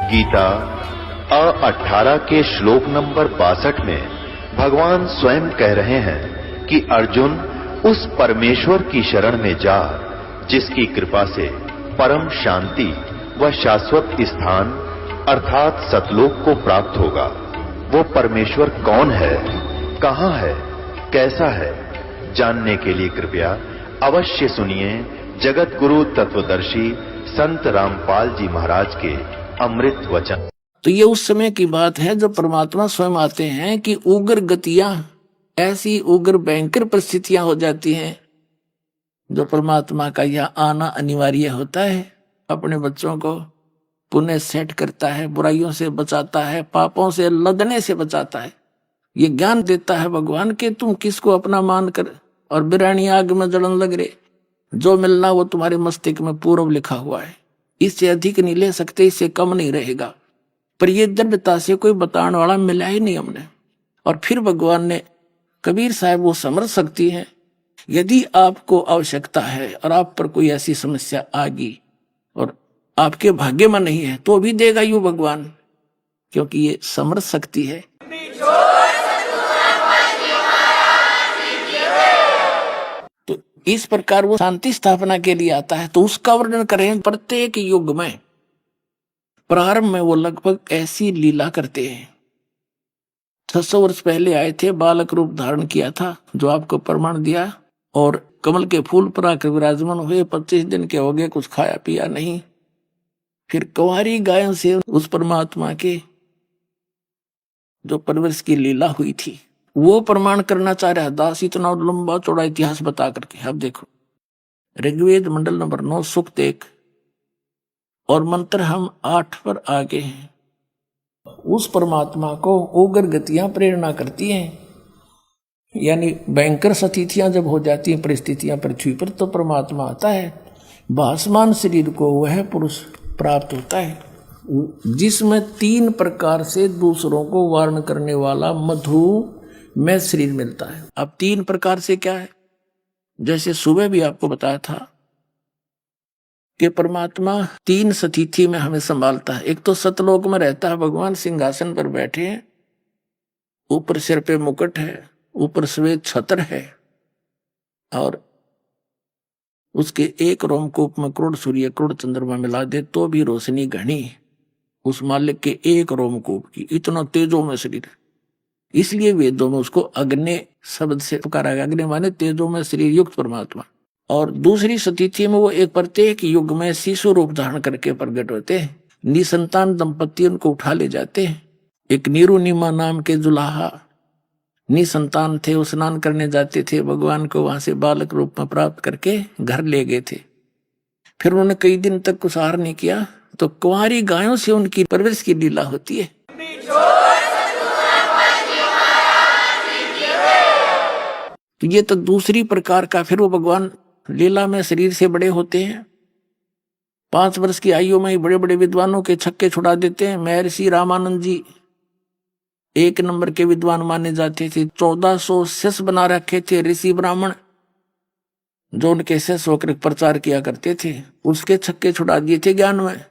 गीता 18 के श्लोक नंबर 62 में भगवान स्वयं कह रहे हैं कि अर्जुन उस परमेश्वर की शरण में जा जिसकी कृपा से परम शांति व शाश्वत स्थान अर्थात सतलोक को प्राप्त होगा। वो परमेश्वर कौन है, कहां है, कैसा है, जानने के लिए कृपया अवश्य सुनिए जगत गुरु तत्वदर्शी संत रामपाल जी महाराज के अमृत वचन। तो ये उस समय की बात है जब परमात्मा स्वयं आते हैं कि उग्र गतियां, ऐसी उग्र भयंकर परिस्थितियां हो जाती हैं जो परमात्मा का यह आना अनिवार्य होता है। अपने बच्चों को पुण्य सेट करता है, बुराइयों से बचाता है, पापों से लदने से बचाता है। ये ज्ञान देता है भगवान के तुम किसको अपना मान कर और बिरानी आग में जलन लग रहे, जो मिलना वो तुम्हारे मस्तिष्क में पूर्व लिखा हुआ है, इससे अधिक नहीं ले सकते, इससे कम नहीं रहेगा। पर ये दृढ़ता से कोई बताने वाला मिला ही नहीं हमने। और फिर भगवान ने कबीर साहब वो समझ सकती है, यदि आपको आवश्यकता है और आप पर कोई ऐसी समस्या आ गई और आपके भाग्य में नहीं है तो भी देगा यू भगवान, क्योंकि ये समझ सकती है। तो इस प्रकार वो शांति स्थापना के लिए आता है। तो उसका वर्णन करें प्रत्येक युग में। प्रारंभ में वो लगभग ऐसी लीला करते हैं। 600 वर्ष पहले आए थे, बालक रूप धारण किया था जो आपको प्रमाण दिया, और कमल के फूल पर आकर विराजमान हुए। 25 दिन के हो गए, कुछ खाया पिया नहीं। फिर कुंवारी गायों से उस परमात्मा के जो परवरिश की लीला हुई थी वो प्रमाण करना चाह रहा दास, इतना लंबा चौड़ा इतिहास बता करके। अब देखो ऋग्वेद मंडल नंबर 9 सूक्त 1 और मंत्र हम 8 पर आगे हैं। उस परमात्मा को उग्र गतियां प्रेरणा करती हैं, यानी भयंकर स्थितियां जब हो जाती हैं परिस्थितियां पृथ्वी पर, तो परमात्मा आता है। भासमान शरीर को वह पुरुष प्राप्त होता है जिसमें 3 प्रकार से दूसरों को वारण करने वाला मधु में शरीर मिलता है। अब 3 प्रकार से क्या है, जैसे सुबह भी आपको बताया था कि परमात्मा 3 स्थिति में हमें संभालता है। एक तो सतलोक में रहता है भगवान, सिंहासन पर बैठे हैं, ऊपर सिर पे मुकुट है, ऊपर श्वेत छत्र है, और उसके एक रोमकूप में करोड़ सूर्य करोड़ चंद्रमा मिला दे तो भी रोशनी घनी उस मालिक के एक रोमकूप की। इतना तेजो में शरीर, इसलिए वेदों में उसको अग्नि शब्द से पुकारा गया। अग्नि माने तेजो में शरीर युक्त परमात्मा। और दूसरी स्थिति में वो एक प्रत्येक युग में शिशु रूप धारण करके प्रकट होते हैं। निसंतान दंपति उनको उठा ले जाते हैं। एक नीरू नीमा नाम के जुलाहा निसंतान थे, वो स्नान करने जाते थे, भगवान को वहां से बालक रूप में प्राप्त करके घर ले गए थे। फिर उन्होंने कई दिन तक कुछ आहार नहीं किया, तो कुंवारी गायों से उनकी परवरिश की लीला होती है। तो ये तो दूसरी प्रकार का। फिर वो भगवान लीला में शरीर से बड़े होते हैं। 5 वर्ष की आयु में ही बड़े बड़े विद्वानों के छक्के छुड़ा देते हैं। महर्षि रामानंद जी 1 नंबर के विद्वान माने जाते थे। 1400 शिष्य बना रखे थे ऋषि ब्राह्मण, जो उनके शिष्य होकर प्रचार किया करते थे। उसके छक्के छुड़ा दिए थे ज्ञान में,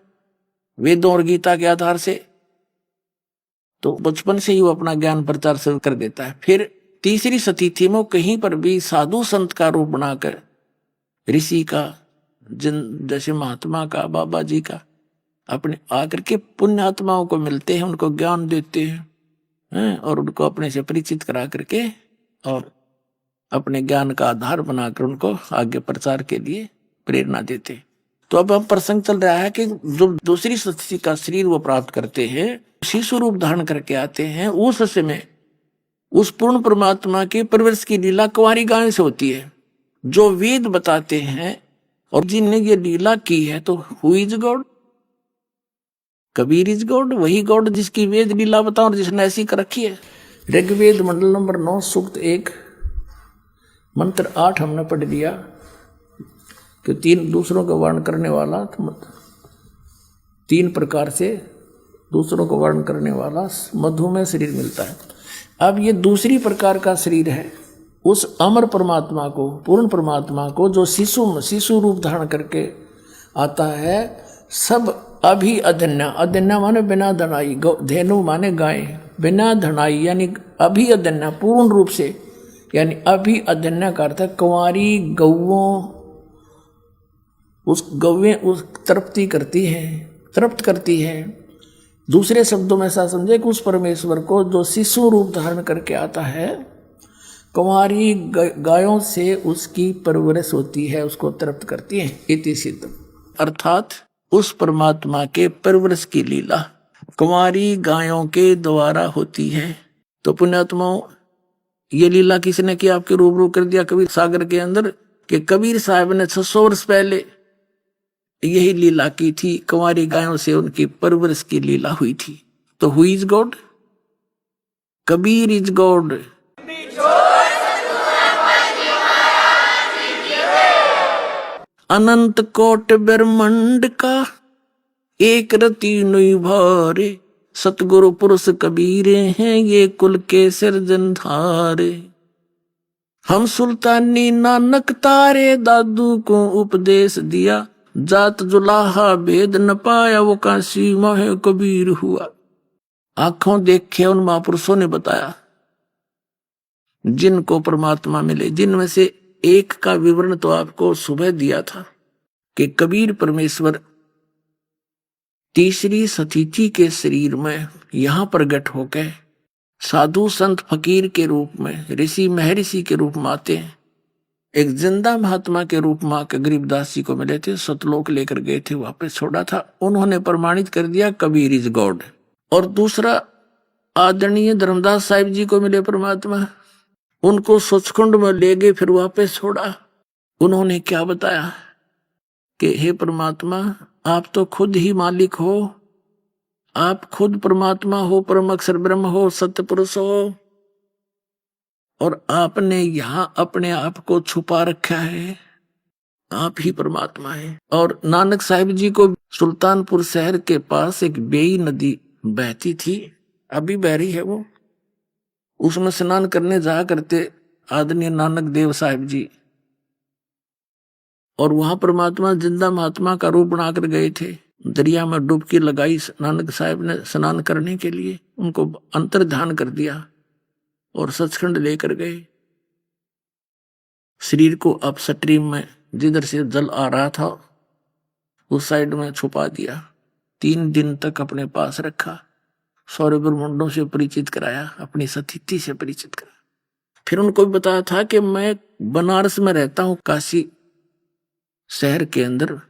वेदों और गीता के आधार से। तो बचपन से ही वो अपना ज्ञान प्रचार शुरू कर देता है। फिर तीसरी स्थिति में कहीं पर भी साधु संत का रूप बनाकर ऋषि का, जैसे महात्मा का, बाबा जी का, अपने आकर के पुण्यात्माओं को मिलते हैं, उनको ज्ञान देते हैं और उनको अपने से परिचित करा करके और अपने ज्ञान का आधार बनाकर उनको आगे प्रचार के लिए प्रेरणा देते। तो अब हम प्रसंग चल रहा है कि जो दूसरी स्थिति का शरीर वो प्राप्त करते हैं, शिशु रूप धारण करके आते हैं। उस समय उस पूर्ण परमात्मा की परवरिश की लीला कुंवारी गायों से होती है, जो वेद बताते हैं। और जिनने ये लीला की है, तो who is God? Kabir is God, वही गॉड जिसकी वेद लीला बताओ और जिसने ऐसी कर रखी है। ऋग्वेद मंडल नंबर 9 सूक्त 1 मंत्र 8 हमने पढ़ लिया कि 3 दूसरों का वर्ण करने वाला, 3 प्रकार से दूसरों को वर्ण करने वाला मधु में शरीर मिलता है। अब ये दूसरी प्रकार का शरीर है उस अमर परमात्मा को, पूर्ण परमात्मा को, जो शिशु रूप धारण करके आता है। सब अभी अधन्या, अधन्या माने बिना धनाई, धेनु माने गाय, बिना धनाई यानी अभी अधन्या पूर्ण रूप से, यानी अभी अधन्या का अर्थ है कुंवारी गौओं, उस गौएं उस तृप्ति करती है, तृप्त करती है। दूसरे शब्दों में ऐसा समझे कि उस परमेश्वर को जो शिशु रूप धारण करके आता है, कुंवारी गायों से उसकी परवरिश होती है, उसको तृप्त करती है। इति सिद्ध, अर्थात उस परमात्मा के परवरिश की लीला कुंवारी गायों के द्वारा होती है। तो पुण्यात्माओं, ये लीला किसने की आपके रूबरू कर दिया कबीर सागर के अंदर, कि कबीर साहब ने 600 वर्ष पहले यही लीला की थी, कुंवारी गायों से उनकी परवरिश की लीला हुई थी। तो who is God? Kabir is God. अनंत कोट ब्रह्मांड का एक रति नुई भारे, सतगुरु पुरुष कबीरे हैं ये कुल के सिरजनधारे। हम सुल्तानी नानक तारे, दादू को उपदेश दिया, जात जुलाहा भेद न पाया, वो काशी माह कबीर हुआ। आंखों देखे उन महापुरुषों ने बताया जिनको परमात्मा मिले, जिनमें से एक का विवरण तो आपको सुबह दिया था कि कबीर परमेश्वर तीसरी सतीथि के शरीर में यहां प्रकट होकर साधु संत फकीर के रूप में, ऋषि महर्षि के रूप में आते हैं। एक जिंदा महात्मा के रूप में आकर गरीबदास जी को मिले थे, सतलोक लेकर गए थे, वापस छोड़ा था, उन्होंने प्रमाणित कर दिया कबीर इज गॉड। और दूसरा आदरणीय धर्मदास साहिब जी को मिले परमात्मा, उनको सचखंड में ले गए, फिर वापस छोड़ा। उन्होंने क्या बताया कि हे परमात्मा, आप तो खुद ही मालिक हो, आप खुद परमात्मा हो, परम अक्षर ब्रह्म हो, सत्य पुरुष हो, और आपने यहां अपने आप को छुपा रखा है, आप ही परमात्मा है। और नानक साहिब जी को सुल्तानपुर शहर के पास एक बेई नदी बहती थी, अभी बह रही है वो, उसमें स्नान करने जा करते आदरणीय नानक देव साहिब जी, और वहां परमात्मा जिंदा महात्मा का रूप बनाकर गए थे। दरिया में डुबकी लगाई नानक साहिब ने स्नान करने के लिए, उनको अंतर ध्यान कर दिया और सचखंड लेकर गए। शरीर को अपस्ट्रीम में जिधर से जल आ रहा था उस साइड में छुपा दिया। 3 दिन तक अपने पास रखा, सौर्य ब्रह्मांडों से परिचित कराया, अपनी सतीथि से परिचित कराया। फिर उनको भी बताया था कि मैं बनारस में रहता हूं, काशी शहर के अंदर,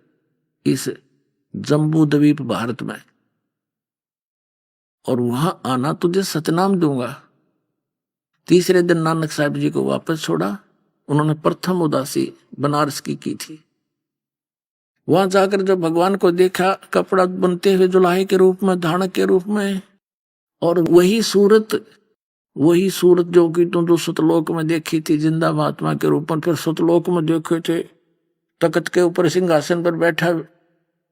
इस जम्बू द्वीप भारत में, और वहां आना तुझे सतनाम दूंगा। तीसरे दिन नानक साहिब जी को वापस छोड़ा। उन्होंने प्रथम उदासी बनारस की थी। वहां जाकर जब भगवान को देखा, कपड़ा बुनते हुए जुलाहे के रूप में, धानक के रूप में, और वही सूरत जो कि तुम जो सतलोक में देखी थी जिंदा महात्मा के रूप में, फिर सतलोक में देखे थे तख्त के ऊपर सिंहासन पर बैठा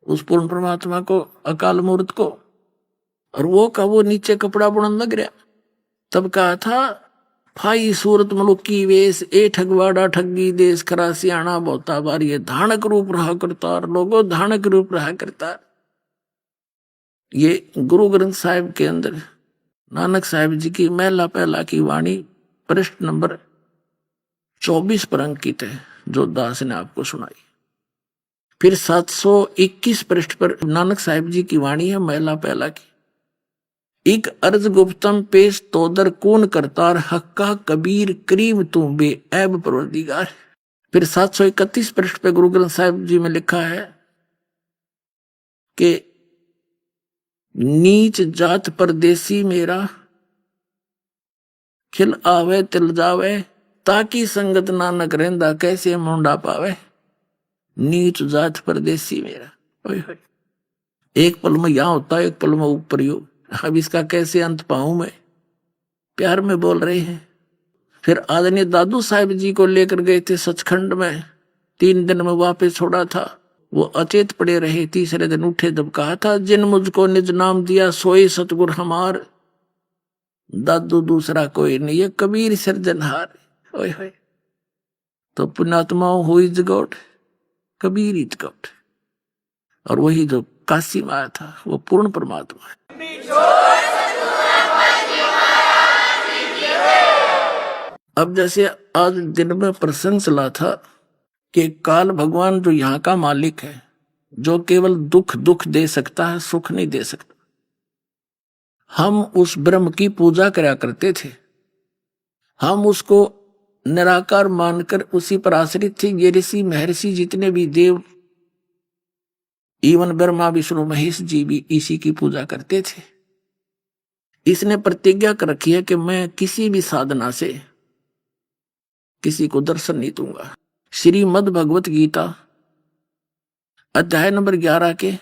उस पूर्ण परमात्मा को, अकाल मूर्त को, और वो का वो नीचे कपड़ा बुनने लग गया। तब कहा था, फाई सूरत मलुकी वेश, ए ठगवाड़ा ठगी देश, खरा सियाणा बहुता बार, ये धानक रूप रहा करतार, लोगों धानक रूप रहा करतार। ये गुरु ग्रंथ साहिब के अंदर नानक साहिब जी की महला पहला की वाणी पृष्ठ नंबर 24 पर अंकित है, जो दास ने आपको सुनाई। फिर 721 पृष्ठ पर नानक साहिब जी की वाणी है महला पहला की, एक अर्ज गुप्तम पेश तोदर कौन करतार, हक्का कबीर करीम तू बे ऐब परवरदिगार। फिर 731 पृष्ठ पे गुरु ग्रंथ साहिब जी में लिखा है कि नीच जात परदेसी मेरा, खिल आवे तिल जावे, ताकि संगत नानक रहंदा, कैसे मुंडा पावे। नीच जात परदेसी मेरा, ओए होए, एक पल में यहां होता है, एक पल में ऊपर योग, अब इसका कैसे अंत पाऊं मैं, प्यार में बोल रहे हैं। फिर आदरणीय दादू साहिब जी को लेकर गए थे सचखंड में, 3 दिन में वापस छोड़ा था, वो अचेत पड़े रहे। तीसरे दिन उठे जब कहा था, जिन मुझको निज नाम दिया सोई सतगुर हमार, दादू दूसरा कोई नहीं, ये कबीर सिरजनहार। ओए होए, तो पुण्यात्माओं, who is God? Kabir is God. और वही जो काशी में आया था, वो पूर्ण परमात्मा है। अब जैसे आज दिन में प्रसंग चला था कि काल भगवान जो यहाँ का मालिक है, जो केवल दुख दुख दे सकता है, सुख नहीं दे सकता। हम उस ब्रह्म की पूजा करा करते थे, हम उसको निराकार मानकर उसी पर आश्रित थे। ये ऋषि महर्षि जितने भी देव, इवन ब्रह्मा विष्णु महेश जी भी इसी की पूजा करते थे। इसने प्रतिज्ञा कर रखी है कि मैं किसी भी साधना से किसी को दर्शन नहीं दूंगा। श्रीमद् भगवत गीता अध्याय नंबर 11 के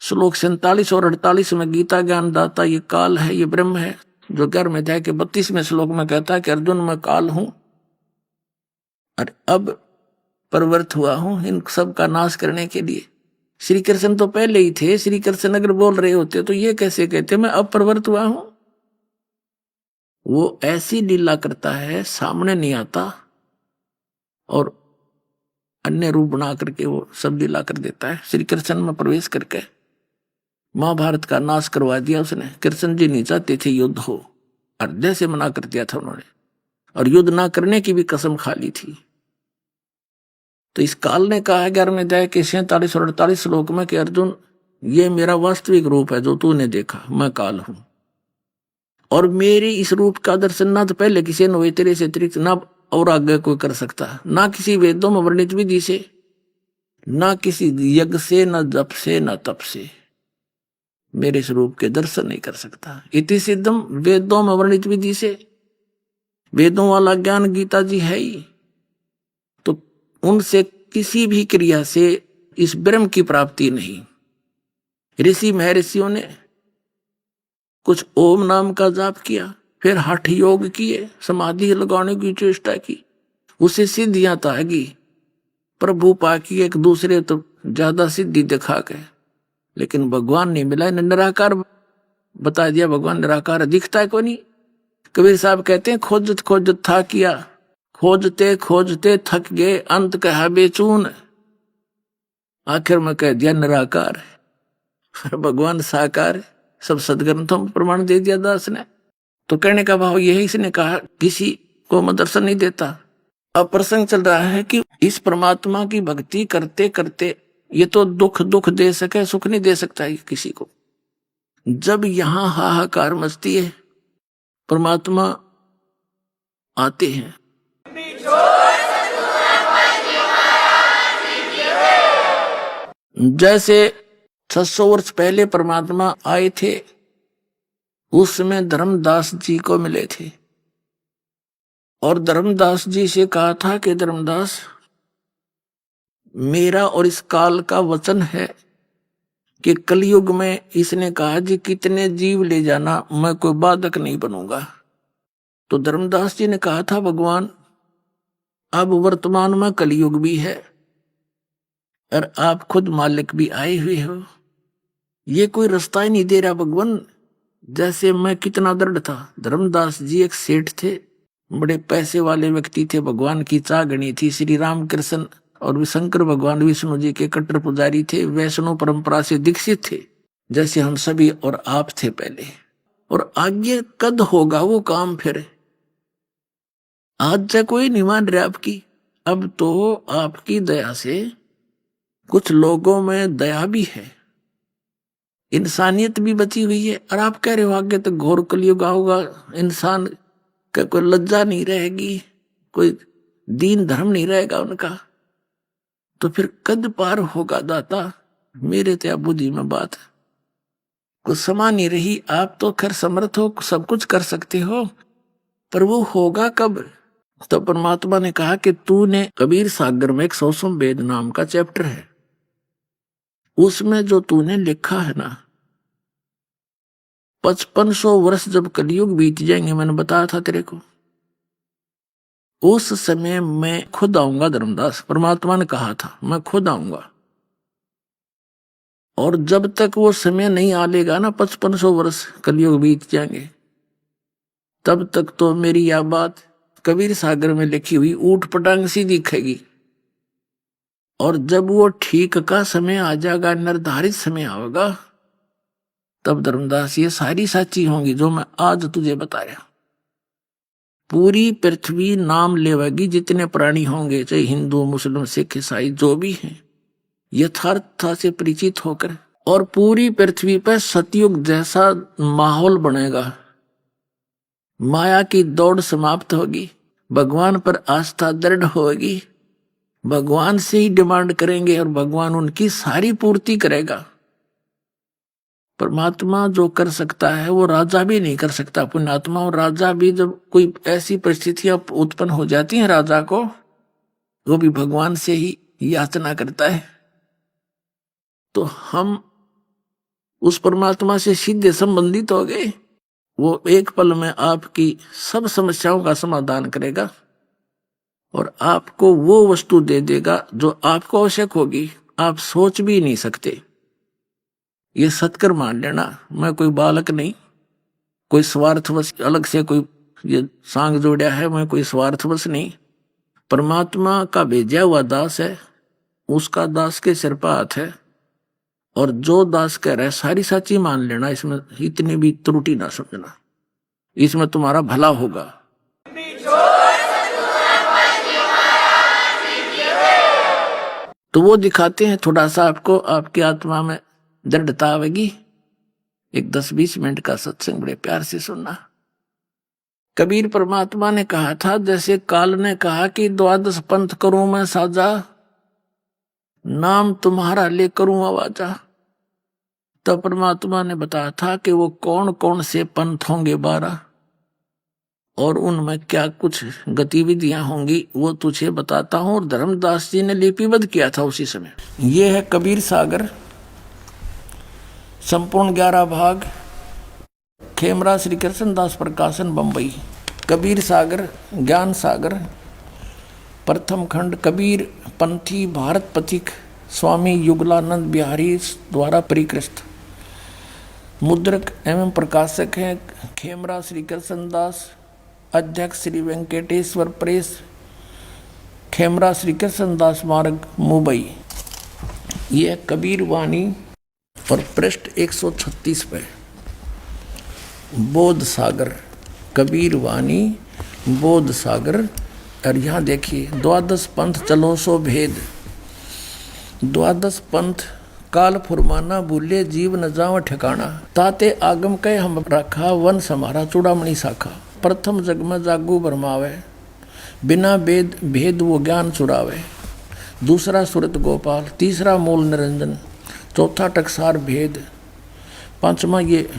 श्लोक 47 और 48 में गीता ज्ञान दाता ये काल है, ये ब्रह्म है, जो 11वें अध्याय के 32वें श्लोक में कहता है कि अर्जुन मैं काल हूं और अब प्रवृत्त हुआ हूं इन सब का नाश करने के लिए। श्री कृष्ण तो पहले ही थे, श्री कृष्ण अगर बोल रहे होते तो ये कैसे कहते मैं अब प्रवृत्त हुआ हूं। वो ऐसी लीला करता है, सामने नहीं आता और अन्य रूप बना करके वो सब लीला कर देता है। श्री कृष्ण में प्रवेश करके महाभारत का नाश करवा दिया उसने। कृष्ण जी नहीं चाहते थे युद्ध हो, अर्धे से मना कर दिया था उन्होंने, और युद्ध ना करने की भी कसम खा ली थी। तो इस काल ने कहा है 11वें अध्याय के 47 और 48 श्लोक में कि अर्जुन ये मेरा वास्तविक रूप है जो तूने देखा, मैं काल हूं, और मेरी इस रूप का दर्शन ना तो पहले किसी ने हुए तेरे से अतिरिक्त ना और आगे कोई कर सकता, ना किसी वेदों में वर्णित विधि से, ना किसी यज्ञ से, ना जप से, ना तप से मेरे स्वरूप के दर्शन नहीं कर सकता। इति सिद्धम, वेदों में वर्णित विधि से, वेदों वाला ज्ञान गीता जी है ही, तो उनसे किसी भी क्रिया से इस ब्रह्म की प्राप्ति नहीं। ऋषि महर्षियों ने कुछ ओम नाम का जाप किया, फिर हठ योग किए, समाधि लगाने की चेष्टा की, उसे सिद्धियां तागी, प्रभु पाकी एक दूसरे तो ज्यादा सिद्धि दिखा गए, लेकिन भगवान नहीं मिला। इन्हें निराकार बता दिया, भगवान निराकार दिखता है को नहीं। कबीर साहब कहते हैं खोजत खोजत था किया, खोजते खोजते थक गए, अंत कहा बेचून, आखिर में कह दिया निराकार है। भगवान साकार है, सब सदग्रंथों में प्रमाण दे दिया दास ने। तो कहने का भाव यही, इसने कहा किसी को मैं दर्शन नहीं देता। अब प्रसंग चल रहा है कि इस परमात्मा की भक्ति करते करते ये तो दुख दुख दे सके, सुख नहीं दे सकता है किसी को। जब यहां हाहाकार मचती है, परमात्मा आते हैं। जैसे 600 वर्ष पहले परमात्मा आए थे, उस समय धर्मदास जी को मिले थे और धर्मदास जी से कहा था कि धर्मदास मेरा और इस काल का वचन है कि कलयुग में, इसने कहा जी कितने जीव ले जाना, मैं कोई बाधक नहीं बनूंगा। तो धर्मदास जी ने कहा था भगवान अब वर्तमान में कलयुग भी है और आप खुद मालिक भी आए हुए हो, ये कोई रास्ता ही नहीं दे रहा भगवान। जैसे मैं कितना दृढ़ था। धर्मदास जी एक सेठ थे, बड़े पैसे वाले व्यक्ति थे, भगवान की चागणी थी। श्री राम कृष्ण और शंकर भगवान विष्णु जी के कट्टर पुजारी थे, वैष्णव परंपरा से दीक्षित थे, जैसे हम सभी और आप थे पहले। और आगे कद होगा वो काम फिर, आज से कोई नहीं मान रहा आपकी। अब तो आपकी दया से कुछ लोगों में दया भी है, इंसानियत भी बची हुई है, और आप कह रहे हो आगे तो घोर कलयुग होगा, इंसान का कोई लज्जा नहीं रहेगी, कोई दीन धर्म नहीं रहेगा उनका, तो फिर कद पार होगा दाता। मेरे तो बुद्धि में बात कुछ समा नहीं रही। आप तो खैर समर्थ हो, सब कुछ कर सकते हो, पर वो होगा कब? तो परमात्मा ने कहा कि तूने कबीर सागर में एक 100 वेद नाम का चैप्टर है, उसमें जो तूने लिखा है ना, 5500 वर्ष जब कलयुग बीत जाएंगे, मैंने बताया था तेरे को, उस समय मैं खुद आऊंगा धर्मदास। परमात्मा ने कहा था मैं खुद आऊंगा, और जब तक वो समय नहीं आ लेगा ना, 5500 वर्ष कलयुग बीत जाएंगे, तब तक तो मेरी यह बात कबीर सागर में लिखी हुई ऊट पटांग सी दिखेगी। और जब वो ठीक का समय आ जाएगा, निर्धारित समय आएगा, तब धर्मदास ये सारी साची होंगी जो मैं आज तुझे बताया। पूरी पृथ्वी नाम लेवेगी, जितने प्राणी होंगे, चाहे हिंदू मुस्लिम सिख ईसाई जो भी हैं, यथार्थता से परिचित होकर, और पूरी पृथ्वी पर सतयुग जैसा माहौल बनेगा। माया की दौड़ समाप्त होगी, भगवान पर आस्था दृढ़ होगी, भगवान से ही डिमांड करेंगे और भगवान उनकी सारी पूर्ति करेगा। परमात्मा जो कर सकता है वो राजा भी नहीं कर सकता। पुण्यात्मा और राजा भी, जब कोई ऐसी परिस्थितियां उत्पन्न हो जाती हैं राजा को, वो भी भगवान से ही याचना करता है। तो हम उस परमात्मा से सीधे संबंधित हो गए। वो एक पल में आपकी सब समस्याओं का समाधान करेगा और आपको वो वस्तु दे देगा जो आपको आवश्यक होगी, आप सोच भी नहीं सकते। ये सत्कर मान लेना, मैं कोई बालक नहीं, कोई स्वार्थवश अलग से कोई ये सांग जोड़ा है, मैं कोई स्वार्थवश नहीं, परमात्मा का भेजा हुआ दास है, उसका दास के सिर पर हाथ है, और जो दास कह रहा है सारी साची मान लेना, इसमें इतनी भी त्रुटि ना समझना, इसमें तुम्हारा भला होगा। तो वो दिखाते हैं, थोड़ा सा आपको आपकी आत्मा में दृढ़ता आवेगी। एक 10-20 मिनट का सत्संग बड़े प्यार से सुनना। कबीर परमात्मा ने कहा था, जैसे काल ने कहा कि 12 पंथ करूं मैं साजा, नाम तुम्हारा ले करूं आवाजा, तो परमात्मा ने बताया था कि वो कौन कौन से पंथ होंगे 12 और उनमें क्या कुछ गतिविधियां होंगी वो तुझे बताता हूं। और धर्मदास जी ने लिपिबद्ध किया था उसी समय। ये है कबीर सागर, संपूर्ण 11 भाग, खेमरा श्री कृष्ण दास प्रकाशन बंबई। कबीर सागर, ज्ञान सागर, प्रथम खंड, कबीर पंथी भारत पथिक, स्वामी युगलानंद बिहारी द्वारा परिकृत। मुद्रक एवं प्रकाशक हैं खेमरा श्री कृष्ण दास, अध्यक्ष श्री वेंकटेश्वर प्रेस, खेमरा श्री कृष्ण दास मार्ग मुंबई। ये कबीर वाणी और पृष्ठ 136 पे बोध सागर, कबीर वाणी बोध सागर। और यहाँ देखिए, 12 पंथ चलो सो भेद, 12 पंथ काल फुरमाना, भूले जीव न जाओ ठिकाना, ताते आगम कह हम रखा, वन समारा चूड़ामणि शाखा। प्रथम जग में जागू भरमावे, बिना भेद भेद वो ज्ञान चुरावे। दूसरा सुरत गोपाल, तीसरा मूल निरंजन, चौथा टकसार भेद, पांचवा ये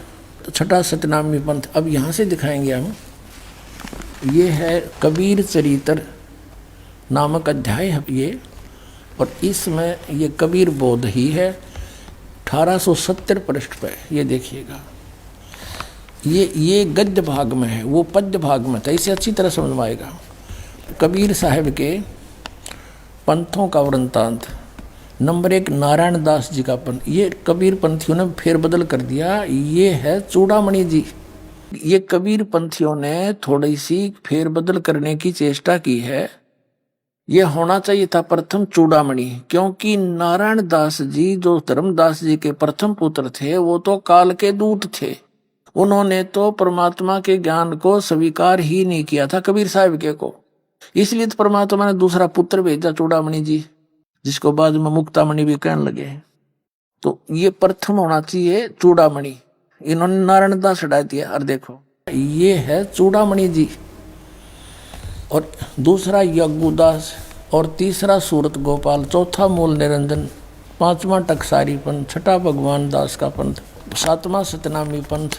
छठा सतनामी पंथ। अब यहाँ से दिखाएंगे हम। ये है कबीर चरित्र नामक अध्याय है ये, और इसमें ये कबीर बोध ही है। 1870 पृष्ठ पे ये देखिएगा। ये गद्य भाग में है, वो पद्य भाग में था, इसे अच्छी तरह समझ में आएगा। कबीर साहब के पंथों का वृंतांत। नंबर 1 नारायण दास जी का पंथ, ये कबीर पंथियों ने फेरबदल कर दिया। ये है चूड़ामणि जी। ये कबीर पंथियों ने थोड़ी सी फेरबदल करने की चेष्टा की है। ये होना चाहिए था प्रथम चूड़ामणि, क्योंकि नारायण दास जी जो धर्मदास जी के प्रथम पुत्र थे, वो तो काल के दूत थे। उन्होंने तो परमात्मा के ज्ञान को स्वीकार ही नहीं किया था कबीर साहब के को, इसलिए तो परमात्मा ने दूसरा पुत्र भेजा चूड़ामणि जी, जिसको बाद में मुक्तामणि भी कहने लगे। तो ये प्रथम होना चाहिए चूड़ामणि, इन्होंने नारायण दास हटा दिया। और देखो ये है चूड़ामणि जी, और दूसरा यज्ञदास, और तीसरा सूरत गोपाल, चौथा मूल निरंजन, पांचवा टकसारी पंथ, छठा भगवान दास का पंथ, सातवां सतनामी पंथ,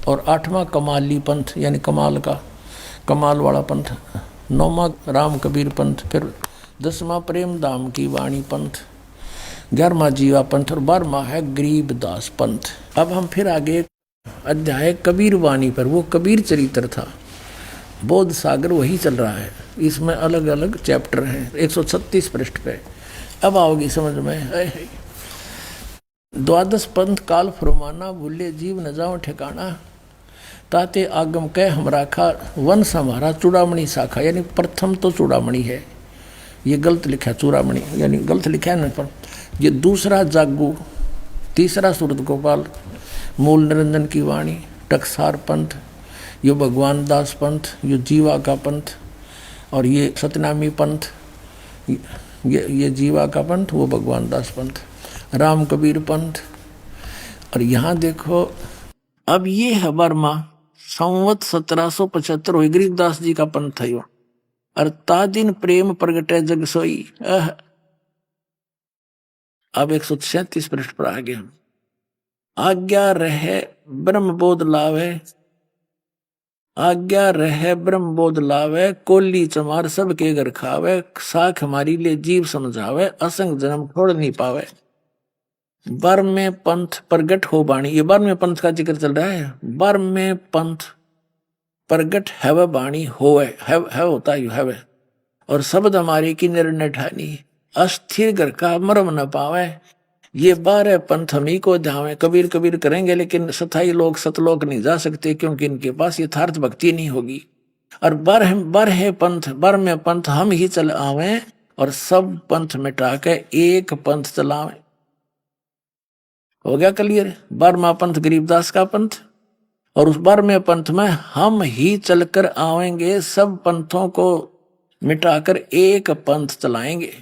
और आठवां कमाली पंथ यानी कमाल वाला पंथ, नौवां राम कबीर पंथ, फिर 10वां प्रेम धाम की वाणी पंथ, 11वां जीवा पंथ, और 12वां है गरीब दास पंथ। अब हम फिर आगे अध्याय कबीर वाणी पर, वो कबीर चरित्र था। बोध सागर वही चल रहा है, इसमें अलग अलग चैप्टर हैं 136 पृष्ठ पे। अब आओगी समझ में। 12 पंथ काल फरमाना, भूले जीव न जाओ ठिकाना, ताते आगम कह हम राखा, वन समारा चूड़ामणि शाखा। यानी प्रथम तो चूड़ामणि है, ये गलत लिखा चूड़ामणि, यानी गलत लिखा है ना, पर ये दूसरा जागू, तीसरा सूरत गोपाल, मूल निरंजन की वाणी, टकसार पंथ, ये भगवान दास पंथ, ये जीवा का पंथ, और ये सतनामी पंथ, ये जीवा का पंथ, वो भगवान दास पंथ, राम कबीर पंथ। और यहाँ देखो अब ये है बर्मा, संवत 1775 हुई, गरीबदास जी का पंथ है यो। और तादिन प्रेम प्रगटे जग सोई। अब 137 पृष्ठ पर आ गया। आज्ञा रहे ब्रह्म बोध लावे, आज्ञा रहे ब्रह्म बोध लावे, कोली चमार सबके घर खावे, साख हमारी ले जीव समझावे, असंग जन्म छोड़ नहीं पावे। बर में पंथ प्रगट हो बाणी, ये बर में पंथ का जिक्र चल रहा है। बर में पंथ प्रगट है वह बाणी होवे, है होता यू है वह, और शब्द हमारे की निर्णय ठानी, अस्थिर घर का मरम न पावे। ये 12 पंथ हम ही को ध्यावे, कबीर कबीर करेंगे लेकिन स्थाई लोग सतलोक नहीं जा सकते, क्योंकि इनके पास यथार्थ भक्ति नहीं होगी। और बर है पंथ, बर में पंथ हम ही चल आवे, और सब पंथ मिटा के एक पंथ चलावे। हो गया क्लियर? बारहवां पंथ गरीबदास का पंथ, और उस 12वें पंथ में हम ही चलकर आवेंगे, सब पंथों को मिटाकर एक पंथ चलाएंगे।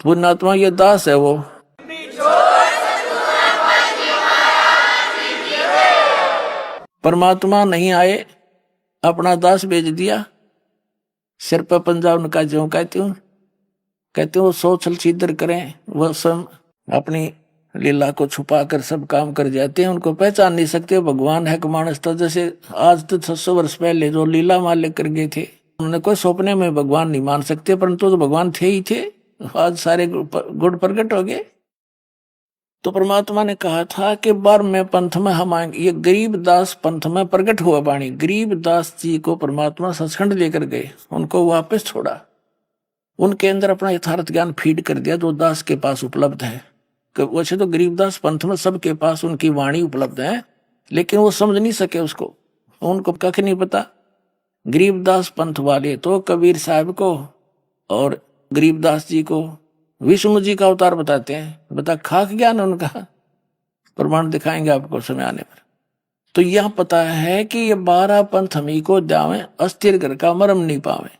पुण्यात्मा ये दास है वो, परमात्मा नहीं आए, अपना दास भेज दिया, सिर पर पंजाब उनका जो कहते हो सो छल छिद्र करें, वह स्वयं अपनी लीला को छुपा कर सब काम कर जाते हैं, उनको पहचान नहीं सकते भगवान है मानस था। जैसे आज तो 600 वर्ष पहले जो लीला माल्य कर गए थे, उन्होंने कोई सपने में भगवान नहीं मान सकते, परंतु तो भगवान थे ही थे। आज सारे गुण प्रकट हो गए। तो परमात्मा ने कहा था कि 12वें पंथ में हम आएंगे। ये गरीबदास पंथ में प्रकट हुआ वाणी। गरीबदास जी को परमात्मा सचखंड लेकर गए, उनको वापस छोड़ा, उनके अंदर अपना यथार्थ ज्ञान फीड कर दिया जो दास के पास उपलब्ध है। वैसे तो गरीबदास पंथ में सबके पास उनकी वाणी उपलब्ध है, लेकिन वो समझ नहीं सके उसको, उनको कख नहीं पता। गरीबदास पंथ वाले तो कबीर साहब को और गरीबदास जी को विष्णु जी का अवतार बताते हैं। बता खाक ज्ञान उनका, प्रमाण दिखाएंगे आपको समय आने पर। तो यह पता है कि ये 12 पंथ हमी को जावे, अस्थिर घर का मरम नहीं पावे,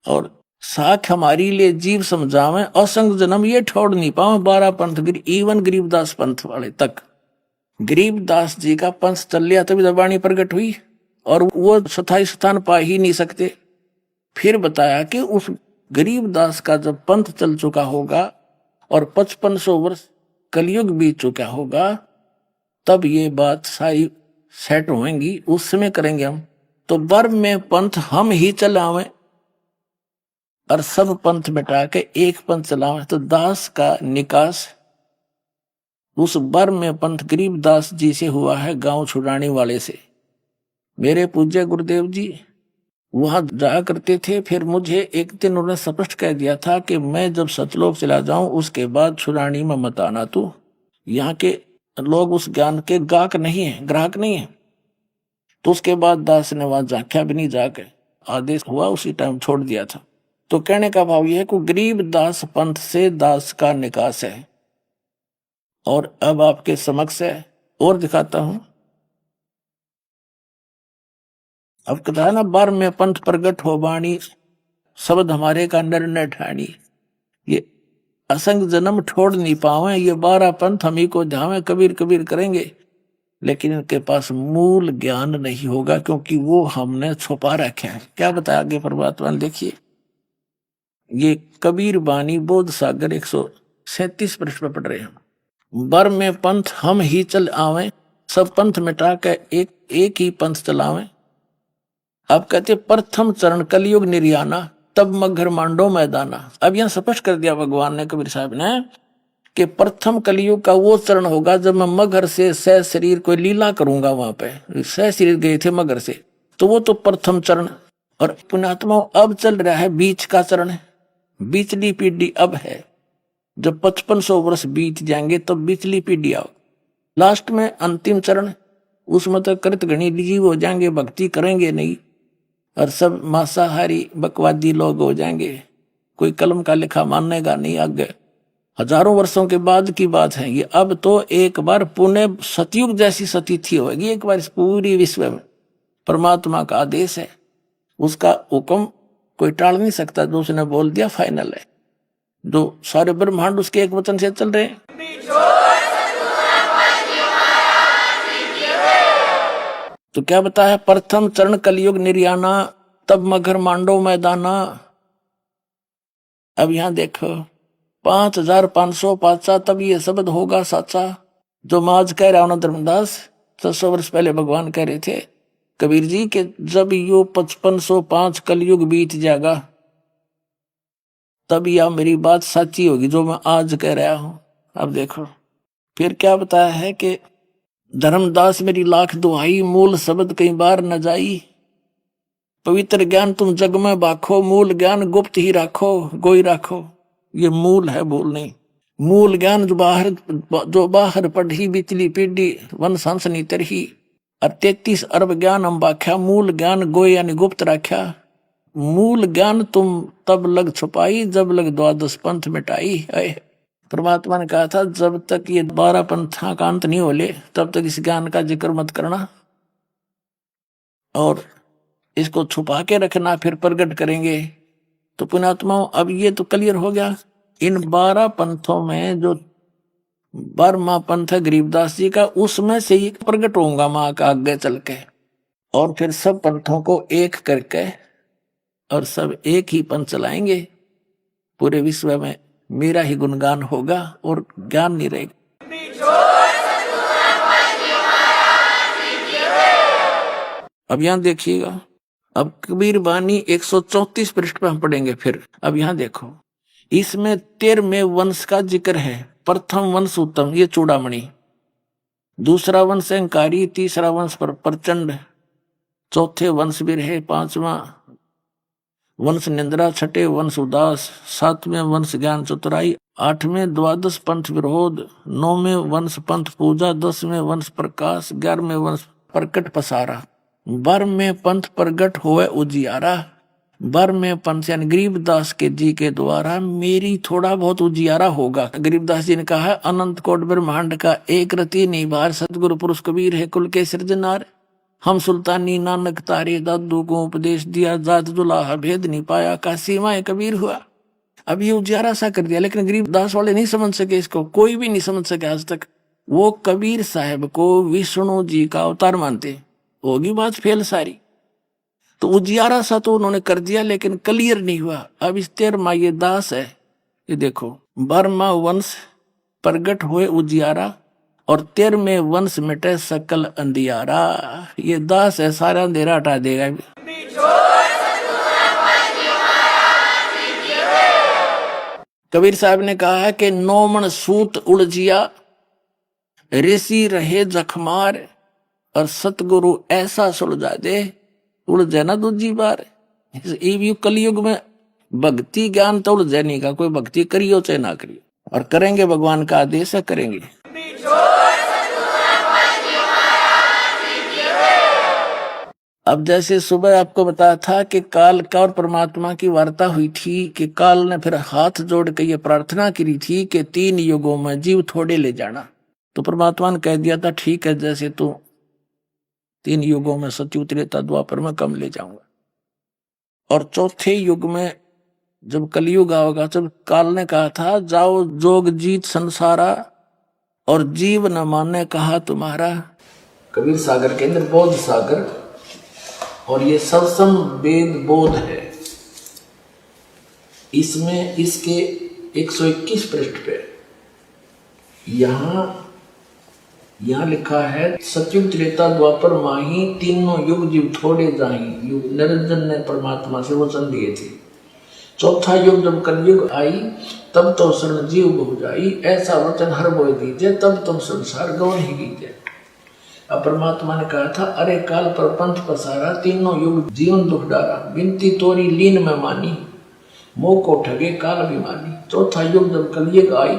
और साख हमारी ले जीव समझावे, असंग जन्म ये छोड़ नहीं पावे। 12 पंथ, इवन गरीबदास पंथ वाले तक। गरीबदास जी का पंथ चल लिया तभी वाणी प्रकट हुई, और वो स्थायी स्थान पा ही नहीं सकते। फिर बताया कि उस गरीबदास का जब पंथ चल चुका होगा और 5500 वर्ष कलयुग बीत चुका होगा, तब ये बात सारी सेट होंगी, उस समय करेंगे हम। तो बर में पंथ हम ही चलावे और सब पंथ मिटा के एक पंथ चलावे। तो दास का निकास उस बर में पंथ गरीबदास जी से हुआ है, गांव छुड़ाने वाले से। मेरे पूज्य गुरुदेव जी वहां जाया करते थे। फिर मुझे एक दिन उन्होंने स्पष्ट कह दिया था कि मैं जब सतलोक चला जाऊं उसके बाद छुड़ानी में मत आना। तू यहाँ के लोग उस ज्ञान के गाहक नहीं है, ग्राहक नहीं है। तो उसके बाद दास ने वहां झांक्या भी नहीं, जाकर आदेश हुआ उसी टाइम छोड़ दिया था। तो कहने का भाव यह है कि गरीबदास पंथ से दास का निकास है। और अब आपके समक्ष है और दिखाता हूं। अब कहता है ना, बार में पंथ प्रगट हो बाणी, शब्द हमारे का निर्णय ठानी। ये असंग जन्म छोड़ नहीं पावे, ये 12 पंथ हम ही को जावे, कबीर कबीर करेंगे, लेकिन इनके पास मूल ज्ञान नहीं होगा, क्योंकि वो हमने छुपा रखे हैं। क्या बताया आगे परमात्मा ने, देखिए ये कबीर बानी बोध सागर 137 पृष्ठ पर पढ़ रहे हैं। बर में पंथ हम ही चल आवे, सब पंथ मिटा के एक ही पंथ चलावे। अब कहते प्रथम चरण कलयुग निर्याना, तब मगर मांडो मैदाना। अब यहां स्पष्ट कर दिया भगवान ने, कबीर साहब ने, कि प्रथम कलयुग का वो चरण होगा जब मैं मगर से सह शरीर कोई लीला करूंगा। वहां पे सह शरीर गए थे मगर से, तो वो तो प्रथम चरण। और पुण्यात्मा अब चल रहा है बीच का चरण है, बीचली पीढ़ी अब है। जब 5500 वर्ष बीत जाएंगे तब बीचली पीढ़ी आओ। लास्ट में अंतिम चरण, उसमें तो कृत गणी जीव हो जाएंगे, भक्ति करेंगे नहीं, और सब मांसाहारी बकवादी लोग हो जाएंगे। कोई कलम का लिखा मानेगा नहीं। आगे हजारों वर्षों के बाद की बात है ये। अब तो एक बार पुनः सतयुग जैसी सतिथि होगी एक बार इस पूरी विश्व में। परमात्मा का आदेश है, उसका हुक्म कोई टाल नहीं सकता। जो उसने बोल दिया फाइनल है। जो सारे ब्रह्मांड उसके एक वचन से चल रहे हैं। तो क्या बताया, प्रथम चरण कलयुग निर्याना, तब मगर मांडो मैदाना। अब यहां देखो 5505 तब ये शब्द होगा साचा। जो मैं आज कह रहा हूं ना धर्मदास, 600 वर्ष पहले भगवान कह रहे थे कबीर जी के जब यो 5505 कलयुग बीत जाएगा तब यह मेरी बात सच्ची होगी जो मैं आज कह रहा हूं। अब देखो फिर क्या बताया है कि धर्मदास मेरी लाख दुहाई, मूल शब्द कई बार न जाई। पवित्र ज्ञान तुम जग में बाखो, मूल ज्ञान गुप्त ही राखो, गोई राखो। ये मूल है, भूल नहीं। मूल ज्ञान जो बाहर पढ़ी बिचली पीढ़ी वंश हंस नीतर ही। और 33 अरब ज्ञान हम बाख्या, मूल ज्ञान गोई यानी गुप्त राख्या। मूल ज्ञान तुम तब लग छुपाई, जब लग द्वादश पंथ मिटाई। परमात्मा ने कहा था जब तक ये 12 पंथा का अंत नहीं होले तब तक इस ज्ञान का जिक्र मत करना और इसको छुपा के रखना, फिर प्रकट करेंगे। तो पुण्यात्माओं अब ये तो क्लियर हो गया। इन 12 पंथों में जो 12वां पंथ है गरीबदास जी का, उसमें से ही प्रकट होऊंगा मां का आगे चल के। और फिर सब पंथों को एक करके और सब एक ही पंथ चलाएंगे। पूरे विश्व में मेरा ही गुणगान होगा और ज्ञान नहीं रहेगा। अब यहां देखिएगा, अब कबीर बानी 134 पृष्ठ पर हम पढ़ेंगे। फिर अब यहां देखो, इसमें 13वें वंश का जिक्र है। प्रथम वंश उत्तम, ये चूड़ामणि। दूसरा वंश अहंकारी, तीसरा वंश पर प्रचंड, चौथे वंश बिरहे, 5वां वंश निंद्रा, छठे वंश उदास, 7वें वंश ज्ञान चतुराई, 8वें द्वादश पंथ विरोध, 9वें वंश पंथ पूजा, 10वें वंश प्रकाश, 11वें वंश प्रकट पसारा, 12वें पंथ प्रगट होए उजियारा। 12वें पंथ यानी गरीबदास के जी के द्वारा मेरी थोड़ा बहुत उजियारा होगा। गरीबदास जी ने कहा है अनंत कोट ब्रह्मांड का एक रति निभार, सतगुरु पुरुष कबीर है कुल के सृजनार। हम सुल्तानी नानक तारे, दादू को उपदेश दिया, जात जुलाहा भेद नहीं पाया, का सीमाएं कबीर हुआ। अब ये उजियारा सा कर दिया, लेकिन गरीबदास वाले नहीं समझ सके इसको, कोई भी नहीं समझ सके आज तक। वो कबीर साहब को विष्णु जी का अवतार मानते, होगी बात फेल सारी। तो उजियारा सा तो उन्होंने कर दिया लेकिन क्लियर नहीं हुआ। अब इस 13वां ये दास है, ये देखो 12वां वंश प्रगट हुए उजियारा और 13वें वंश मिटे सकल अंधियारा। ये दास है, सारा अंधेरा हटा देगा। कबीर साहब ने कहा है कि 9 मन सूत उलझिया, ऋषि रहे जखमार, और सतगुरु ऐसा सुलझा दे उलझे ना दूजी बार। इस कलयुग में भक्ति ज्ञान तो उलझे नहीं का, कोई भक्ति करियो चाहे ना करियो, और करेंगे भगवान का आदेश है करेंगे। अब जैसे सुबह आपको बताया था कि काल का और परमात्मा की वार्ता हुई थी कि काल ने फिर हाथ जोड़ के ये प्रार्थना करी थी कि 3 युगों में जीव थोड़े ले जाना। तो परमात्मा ने कह दिया था ठीक है, जैसे तू 3 युगों में सतयुग त्रेता द्वापर में कम ले जाऊंगा। और चौथे युग में जब कलयुग आओगा, जब काल ने कहा था जाओ जोग जीत संसारा और जीव न माने कहा तुम्हारा। कबीर सागर के अंदर बोध सागर और ये सत्संग वेद बोध है। इसमें इसके 121 पृष्ठ पे यहां लिखा है सतयुग त्रेता द्वापर माही, तीनों युग जीव थोड़े जाही। निरंजन ने परमात्मा से वचन दिए थे। चौथा युग जब कलयुग आई तब तो शरण जीव बहु जाई, ऐसा वचन हर बोए दीजिए तब तुम संसार गौन ही कीजिए। अब परमात्मा ने कहा था अरे काल पर पंथ पसारा, तीनों युग जीवन दुख डारा, बिनती तोरी लीन में मानी, मोह को ठगे काल अभिमानी। चौथा युग जब कलयुग आई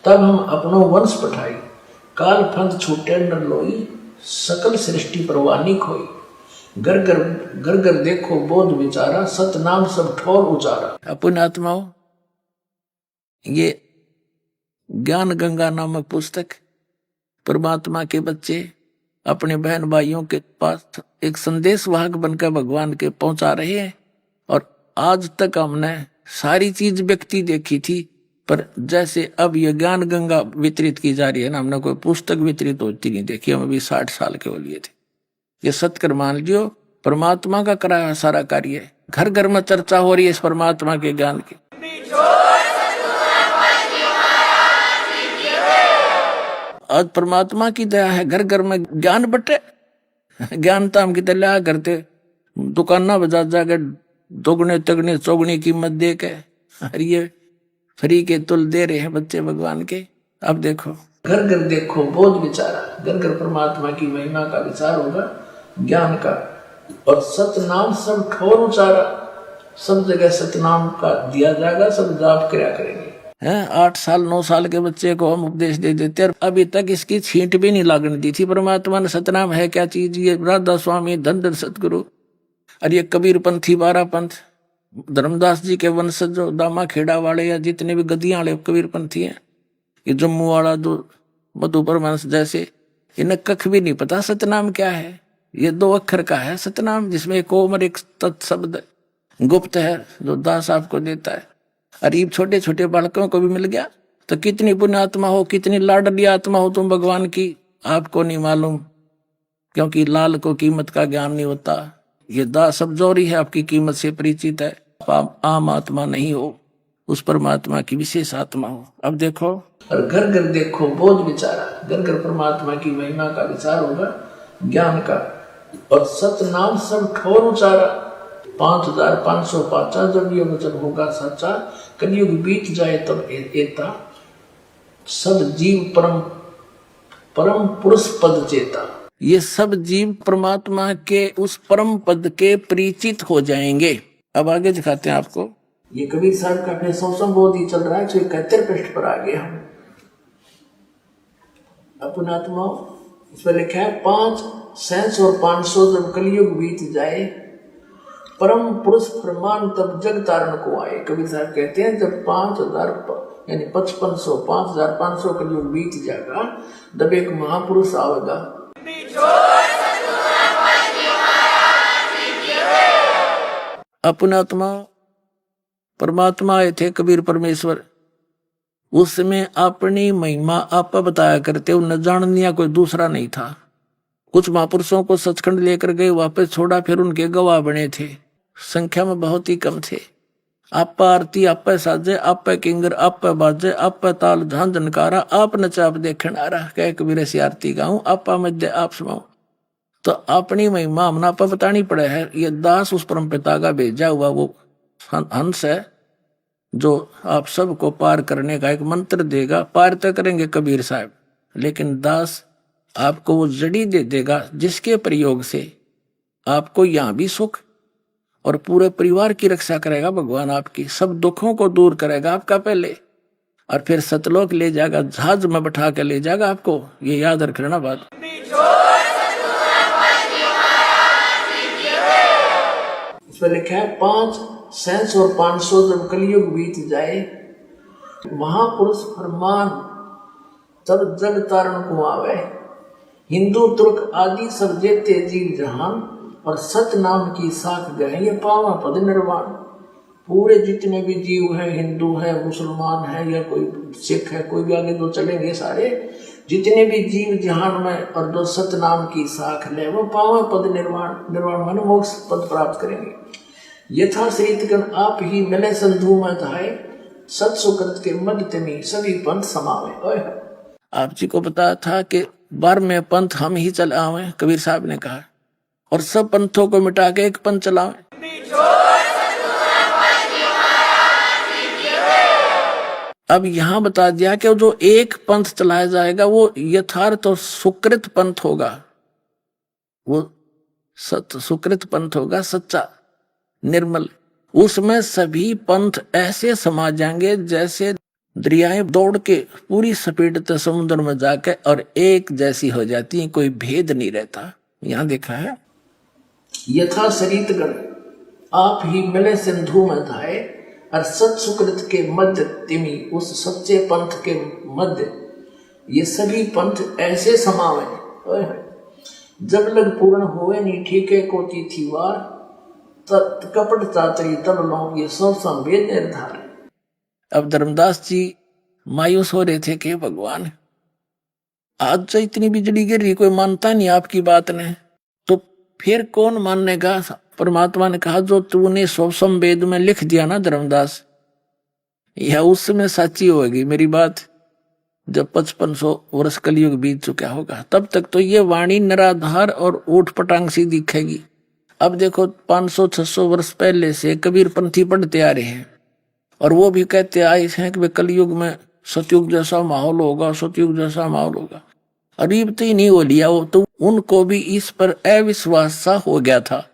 तब हम अपनो वंश पठाई, काल फंथ छूटे न लोई, सकल सृष्टि परवानी खोई। घर घर घर घर देखो बोध विचारा, सतनाम सब ठोर उचारा। अपन आत्माओं, ये ज्ञान गंगा नामक पुस्तक परमात्मा के बच्चे अपने बहन भाइयों के पास एक संदेश वाहक बनकर भगवान के पहुंचा रहे हैं। और आज तक हमने सारी चीज व्यक्ति देखी थी, पर जैसे अब ये ज्ञान गंगा वितरित की जा रही है ना, हमने कोई पुस्तक वितरित होती नहीं देखी। हम अभी 60 साल के हो लिए थे। ये सत्कर मान लियो, परमात्मा का कराया सारा कार्य है। घर घर में चर्चा हो रही है इस परमात्मा के ज्ञान की। आज परमात्मा की दया है, घर घर में ज्ञान बटे। ज्ञान तो हम कितने लिया करते, दुकाना बाजार जाकर दोगुने तगने चौगुनी कीमत दे के, अरे ये फ्री के तुल दे रहे हैं बच्चे भगवान के। अब देखो घर घर देखो बोध विचारा, घर घर परमात्मा की महिमा का विचार होगा, ज्ञान का। और सतनाम सब ठोर उचारा, सब जगह सतनाम का दिया जाएगा, सब जाप किया करेंगे। 8 साल 9 साल के बच्चे को हम उपदेश दे देते हैं, अभी तक इसकी छींट भी नहीं लागने दी थी। परमात्मा ने सतनाम है क्या चीज, ये राधा स्वामी धन सतगुरु, और ये कबीर पंथी 12 पंथ, धर्मदास जी के वंशज जो दामा खेड़ा वाले या जितने भी गदियां वाले कबीर पंथी हैं, ये जम्मू वाला जो मधुपर वंश जैसे, इन्हें कख भी नहीं पता सतनाम क्या है। ये 2 अक्षर का है सतनाम, जिसमें एक ओम और एक तत्शब्द गुप्त है जो दास आपको देता है। अरीब छोटे छोटे बालकों को भी मिल गया, तो कितनी पुण्य आत्मा हो, कितनी लाडली आत्मा हो तुम भगवान की, आपको नहीं मालूम, क्योंकि लाल को कीमत का ज्ञान नहीं होता। ये दास सब जोरी है, आपकी कीमत से परिचित है। आप आम आत्मा नहीं हो, उस परमात्मा की विशेष आत्मा हो। अब देखो, और घर घर देखो बोध विचारा, घर घर परमात्मा की महिमा का विचार होगा, ज्ञान का। और सतनाम सब ठोर उचारा, 5550 जब ये वचन होगा सच्चा, कलयुग बीत जाए तब एता, सब जीव परम परम पुरुष पद चेता। ये सब जीव परमात्मा के उस परम पद के परिचित हो जाएंगे। अब आगे दिखाते हैं आपको। ये कबीर साहब का फिर 100 बोध चल रहा है, 71 पृष्ठ पर आ गए हम। अपन आत्मा इस पर लिखा है 5 सेंस और 500 जब कलयुग बीत जाए, परम पुरुष प्रमाण तब जग तारण को आए। कबीर साहब कहते हैं जब 5000 यानी 5500 5500 कलयुग बीत जाएगा, तब एक महापुरुष आवेगा। अपना आत्मा परमात्मा आए थे कबीर परमेश्वर, उसमें अपनी महिमा आप बताया करते, उन्हें जाननिया कोई दूसरा नहीं था। कुछ महापुरुषों को सचखंड लेकर गए, वापस छोड़ा, फिर उनके गवाह बने थे, संख्या में बहुत ही कम थे। आप आरती आप साजे, आप किंगर आप बाजे, आप ताल झां जनकारा, आप नचाप देखन आ रहा, कह कबीर से आरती गाऊं, आप मध्य आप सुनाऊं। तो अपनी महिमा हमने आप बतानी पड़े है। ये दास उस परम पिता का भेजा हुआ वो हंस है, जो आप सबको पार करने का एक मंत्र देगा। पार तो करेंगे कबीर साहब, लेकिन दास आपको वो जड़ी दे देगा जिसके प्रयोग से आपको यहाँ भी सुख और पूरे परिवार की रक्षा करेगा। भगवान आपकी सब दुखों को दूर करेगा आपका पहले, और फिर सतलोक ले जाएगा, जहाज में बैठा के ले जाएगा आपको। ये याद रखना बात। इस पर लिखा है 5 सेंस और 500 जब कलयुग बीत जाए, महापुरुष फरमान तब जग तारण को आवे। हिंदू तुर्क आदि सब जेते जीव जहान, और सत नाम की साख गए ये पावा पद निर्वाण। पूरे जितने भी जीव हैं, हिंदू है, मुसलमान है, या कोई सिख है, कोई भी आगे जो चलेंगे सारे जितने भी जीव जहान में, और जो सत नाम की साख ले वो पावा पद निर्वाण। निर्वाण माने मोक्ष पद प्राप्त करेंगे। यथा सहित गण आप ही मिले संधु में धाये, सत सुकृत के मद तमी सभी पंथ समावे। आप जी को बताया था कि 12वें पंथ हम ही चलावे, कबीर साहब ने कहा, और सब पंथों को मिटा के एक पंथ चलावे। अब यहां बता दिया कि जो एक पंथ चलाया जाएगा वो यथार्थ और सुकृत पंथ होगा, वो सत सुकृत पंथ होगा, सच्चा निर्मल। उसमें सभी पंथ ऐसे समा जाएंगे जैसे दरियाएं दौड़ के पूरी स्पीड से समुद्र में जाके और एक जैसी हो जाती है, कोई भेद नहीं रहता। यहां देखा है यथा सरित गण आप ही मिले सिंधु में धाये, और सत सुकृत के मध्य तिमी उस सच्चे पंथ के मध्य ये सभी पंथ ऐसे समावे। जब लग पूर्ण हुए नी ठीके को तीथी वार, तत् कपट चातरी तब लो ये सब संवेद निर्धार। अब धर्मदास जी मायूस हो रहे थे कि भगवान आज तो इतनी बिजली गिर रही, कोई मानता नहीं आपकी बात ने, तो फिर कौन मानेगा। परमात्मा ने कहा जो तूने सौ संवेद में लिख दिया ना धर्मदास, यह उसमें सच्ची होगी मेरी बात। जब 5500 वर्ष कलयुग बीत चुका होगा तब तक तो ये वाणी निराधार और ऊट पटांग सी दिखेगी। अब देखो 500-600 वर्ष पहले से कबीर पंथी पढ़ते आ रहे हैं और वो भी कहते आए हैं कि कलयुग में सतयुग जैसा माहौल होगा, सतयुग जैसा माहौल होगा। अरीब तो ही नहीं हो लिया वो, तो उनको भी इस पर अविश्वास सा हो गया था।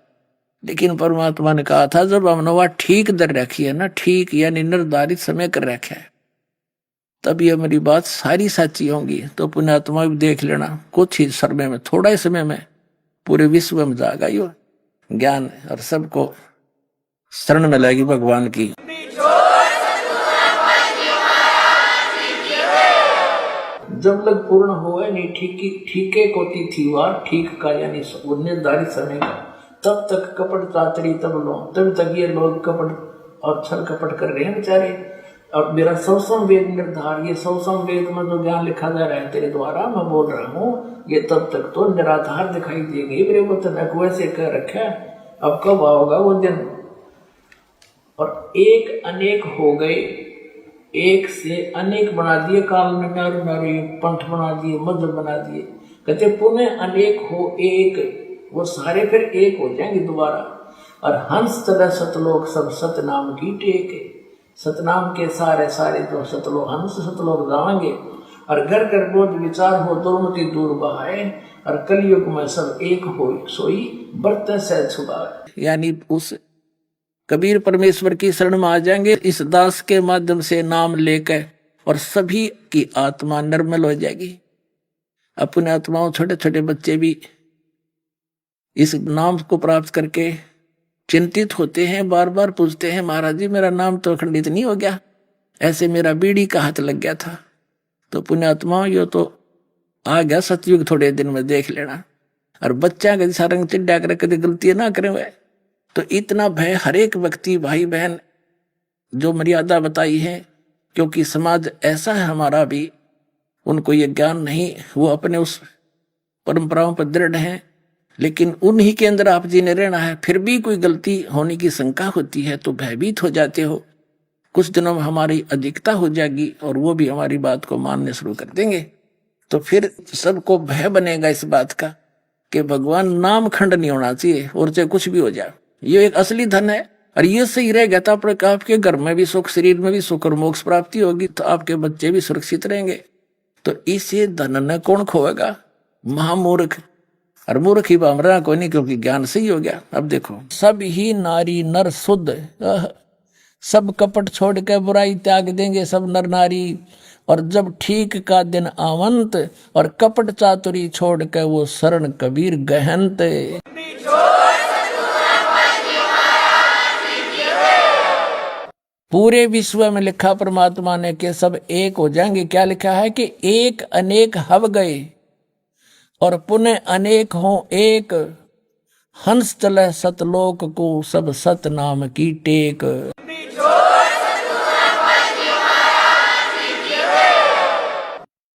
लेकिन परमात्मा ने कहा था जब हमने वह ठीक दर रखी है ना, ठीक यानी निर्धारित समय कर रखा है, तब ये मेरी बात सारी सच्ची होंगी। तो पुण्यात्मा भी देख लेना, कुछ ही समय में, थोड़ा ही समय में पूरे विश्व में जाएगा यो ज्ञान और सबको शरण में लगेगी भगवान की। जब लग पूर्ण हुए नहीं ठीके को तिथि वार, ठीक का यानी निर्धारित समय का, तब तक कपट चातरी तब लो, तब तक ये लोग कपट और छल कपट कर रहे हैं बेचारे। अब मेरा सौ संवेद निर्धार, ये सौ संवेद में जो ज्ञान लिखा जा रहा है तेरे द्वारा मैं बोल रहा हूँ, ये तब तक तो निराधार दिखाई देंगे मेरे वतन वैसे कह रखा है। अब कब आओगा वो दिन। और एक अनेक हो गए, एक से अनेक बना दिए, काल में नारू नारू पंथ बना दिए, मध्य बना दिए। कहते पुनः अनेक हो एक, वो सारे फिर एक हो जाएंगे दोबारा। और हंस तरह सतलोक सब सतनाम की टेक, सतनाम के सारे सारे जो सतलोक हंस सतलोक जाएंगे। और घर घर बोध विचार हो दुर्मति दूर बहाए, और कलयुग में सब एक हो सोई बर्त सहज छुपाए। यानी उस कबीर परमेश्वर की शरण में आ जाएंगे इस दास के माध्यम से नाम लेकर, और सभी की आत्मा निर्मल हो जाएगी। अपने आत्माओं छोटे छोटे बच्चे भी इस नाम को प्राप्त करके चिंतित होते हैं, बार बार पूछते हैं महाराज जी मेरा नाम तो खंडित नहीं हो गया, ऐसे मेरा बीड़ी का हाथ लग गया था। तो पुण्यात्माओं यो तो आ गया सतयुग, थोड़े दिन में देख लेना। और बच्चा कभी सारंग चिड्डा कर कभी गलती ना करे हुए, तो इतना भय हर एक व्यक्ति भाई बहन जो मर्यादा बताई है, क्योंकि समाज ऐसा है हमारा भी, उनको ये ज्ञान नहीं, वो अपने उस परंपराओं पर दृढ़ हैं, लेकिन उन्हीं के अंदर आप जी ने रहना है। फिर भी कोई गलती होने की शंका होती है तो भयभीत हो जाते हो। कुछ दिनों में हमारी अधिकता हो जाएगी और वो भी हमारी बात को मानने शुरू कर देंगे, तो फिर सबको भय बनेगा इस बात का कि भगवान नाम खंड नहीं होना चाहिए, और चाहे कुछ भी हो जाए ये एक असली धन है। और ये सही रह गया था आपके घर में भी सुख, शरीर में भी सुख और मोक्ष प्राप्ति होगी, तो आपके बच्चे भी सुरक्षित रहेंगे। तो इसे धन ने कौन खोएगा? महामूर्ख। और मूर्ख ही बामरा कोई नहीं, क्योंकि ज्ञान सही हो गया। अब देखो सब ही नारी नर शुद्ध, सब कपट छोड़ के बुराई त्याग देंगे सब नर नारी। और जब ठीक का दिन आवंत, और कपट चातुरी छोड़ के वो शरण कबीर गहनत। पूरे विश्व में लिखा परमात्मा ने कि सब एक हो जाएंगे। क्या लिखा है कि एक अनेक हव गए, और पुनः अनेक हो एक, हंस चले सतलोक को सब सत नाम की टेक।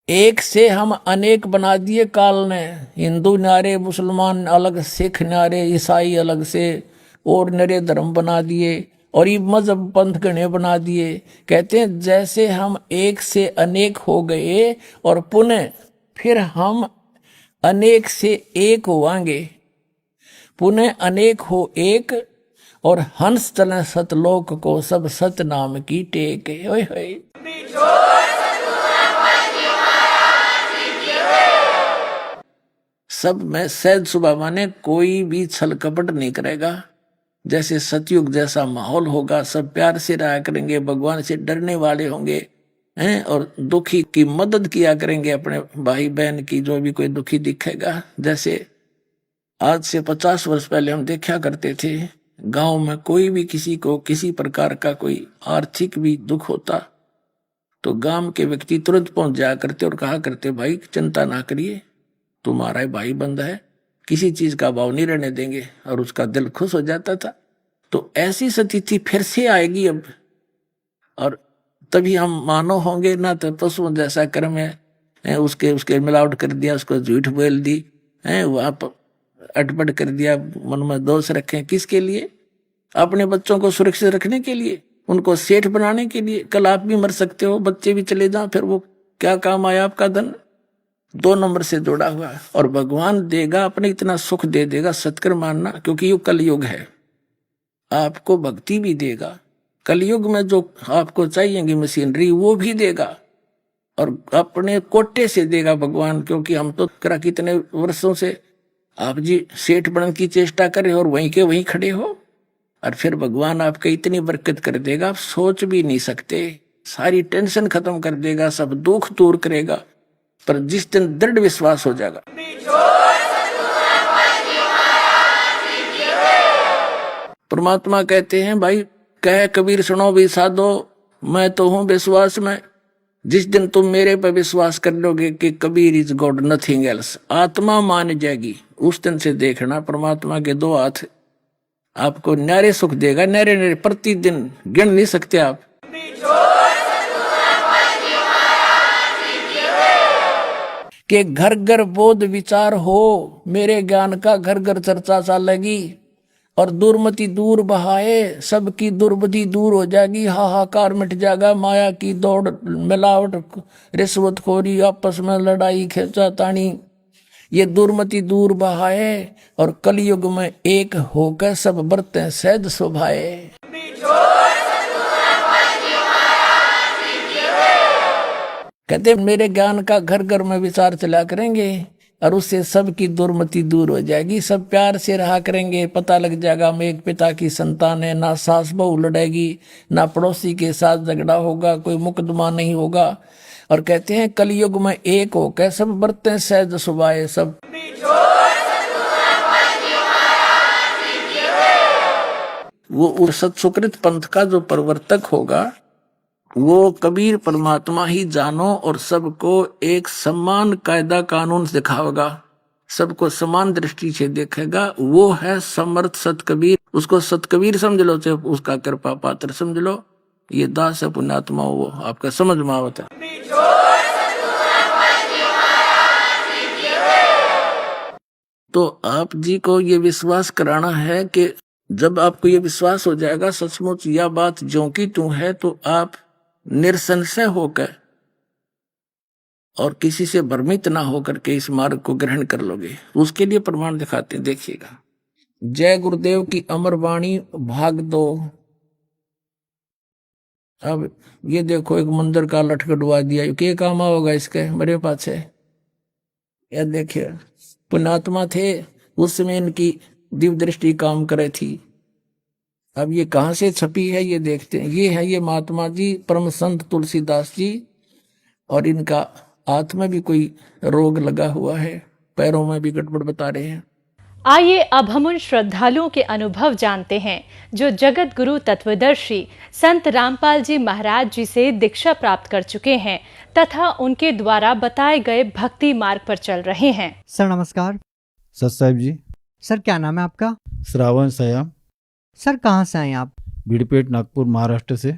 एक से हम अनेक बना दिए काल ने, हिंदू न्यारे, मुसलमान अलग, सिख न्यारे, ईसाई अलग से और नरे धर्म बना दिए, और ये मजहब पंथ गणे बना दिए। कहते हैं जैसे हम एक से अनेक हो गए और पुनः फिर हम अनेक से एक होवांगे, पुनः अनेक हो एक, और हंस चले सतलोक को सब सत नाम की टेक। ओए होए सब में सहज सुबह माने कोई भी छल कपट नहीं करेगा। जैसे सतयुग जैसा माहौल होगा, सब प्यार से रहा करेंगे, भगवान से डरने वाले होंगे हैं, और दुखी की मदद किया करेंगे अपने भाई बहन की, जो भी कोई दुखी दिखेगा। जैसे आज से 50 वर्ष पहले हम देखा करते थे, गांव में कोई भी किसी को किसी प्रकार का कोई आर्थिक भी दुख होता तो गांव के व्यक्ति तुरंत पहुंच जाया करते और कहा करते, भाई चिंता ना करिए, तुम्हारा भाई बंद है, किसी चीज का भाव नहीं रहने देंगे, और उसका दिल खुश हो जाता था। तो ऐसी स्थिति फिर से आएगी अब, और तभी हम मानव होंगे ना। तो पशुओं जैसा कर्म है, उसके मिलावट कर दिया, उसको झूठ बोल दी है, वहां पर अटपट कर दिया, मन में दोष रखे, किसके लिए? अपने बच्चों को सुरक्षित रखने के लिए, उनको सेठ बनाने के लिए। कल आप भी मर सकते हो, बच्चे भी चले जाओ, फिर वो क्या काम आया आपका धन? 2 नंबर से जोड़ा हुआ है। और भगवान देगा अपने, इतना सुख दे देगा, सत्कर्म मानना, क्योंकि ये कलयुग है। आपको भक्ति भी देगा, कलयुग में जो आपको चाहिएगी मशीनरी वो भी देगा, और अपने कोटे से देगा भगवान। क्योंकि हम तो कितने वर्षों से आप जी सेठ बनने की चेष्टा करें और वहीं के वहीं खड़े हो, और फिर भगवान आपके इतनी बरकत कर देगा, आप सोच भी नहीं सकते। सारी टेंशन खत्म कर देगा, सब दुख दूर करेगा। पर जिस दिन दृढ़ विश्वास हो जाएगा, परमात्मा कहते हैं, भाई कह कबीर सुनो भी साधो, मैं तो हूं विश्वास में। जिस दिन तुम मेरे पर विश्वास कर लोगे कि Kabir is God nothing else, आत्मा मान जाएगी, उस दिन से देखना परमात्मा के 2 हाथ आपको न्यारे सुख देगा, न्यारे न्यारे, प्रतिदिन गिन नहीं सकते आप। कि घर घर बोध विचार हो, मेरे ज्ञान का घर घर चर्चा चलेगी, और दुर्मति दूर बहाए, सबकी दुर्बुद्धि दूर हो जाएगी, हाहाकार मिट जाएगा, माया की दौड़, मिलावट, रिश्वतखोरी, आपस में लड़ाई खींचातानी, ये दुर्मति दूर बहाए, और कलयुग में एक होकर सब बरतें सहज शोभाए। कहते मेरे ज्ञान का घर घर में विचार चला करेंगे, और उससे सबकी दुर्मति दूर हो जाएगी, सब प्यार से रहा करेंगे। पता लग जाएगा हम एक पिता की संतान है, ना सास बहू लड़ेगी, ना पड़ोसी के साथ झगड़ा होगा, कोई मुकदमा नहीं होगा। और कहते हैं कलयुग में एक होकर सब बरतें सहज सुभाए, सब वो सत्सुकृत पंथ का जो प्रवर्तक होगा वो कबीर परमात्मा ही जानो, और सबको एक समान कायदा कानून सिखाएगा, सबको समान दृष्टि से देखेगा। वो है समर्थ सत कबीर, उसको सत कबीर समझ लो, चाहे उसका कृपा पात्र समझ लो। ये दास है पुण्यात्मा, वो आपका समझ में आवत है। तो आप जी को ये विश्वास कराना है कि जब आपको ये विश्वास हो जाएगा सचमुच यह बात ज्यों की त्यों है, तो आप निरसंशय होकर और किसी से भ्रमित ना होकर के इस मार्ग को ग्रहण कर लोगे। उसके लिए प्रमाण दिखाते हैं, देखिएगा। जय गुरुदेव की अमर वाणी भाग 2। अब ये देखो एक मंदिर का लटकटवा दिया, क्या काम होगा इसके मेरे पास है। यह देखिए पुण्यात्मा थे, उस समय इनकी दिव्य दृष्टि काम करे थी। अब ये कहाँ से छपी है ये देखते हैं। ये है ये महात्मा जी परम संत तुलसीदास जी, और इनका हाथ में भी कोई रोग लगा हुआ है, पैरों में भी गड़बड़ बता रहे हैं। आइए अब हम उन श्रद्धालुओं के अनुभव जानते हैं जो जगत गुरु तत्वदर्शी संत रामपाल जी महाराज जी से दीक्षा प्राप्त कर चुके हैं तथा उनके द्वारा बताए गए भक्ति मार्ग पर चल रहे हैं। सर नमस्कार। सत साहिब जी। सर क्या नाम है आपका? श्रावण सयाम। सर कहाँ से आए आप? बीड़पेट नागपुर महाराष्ट्र से।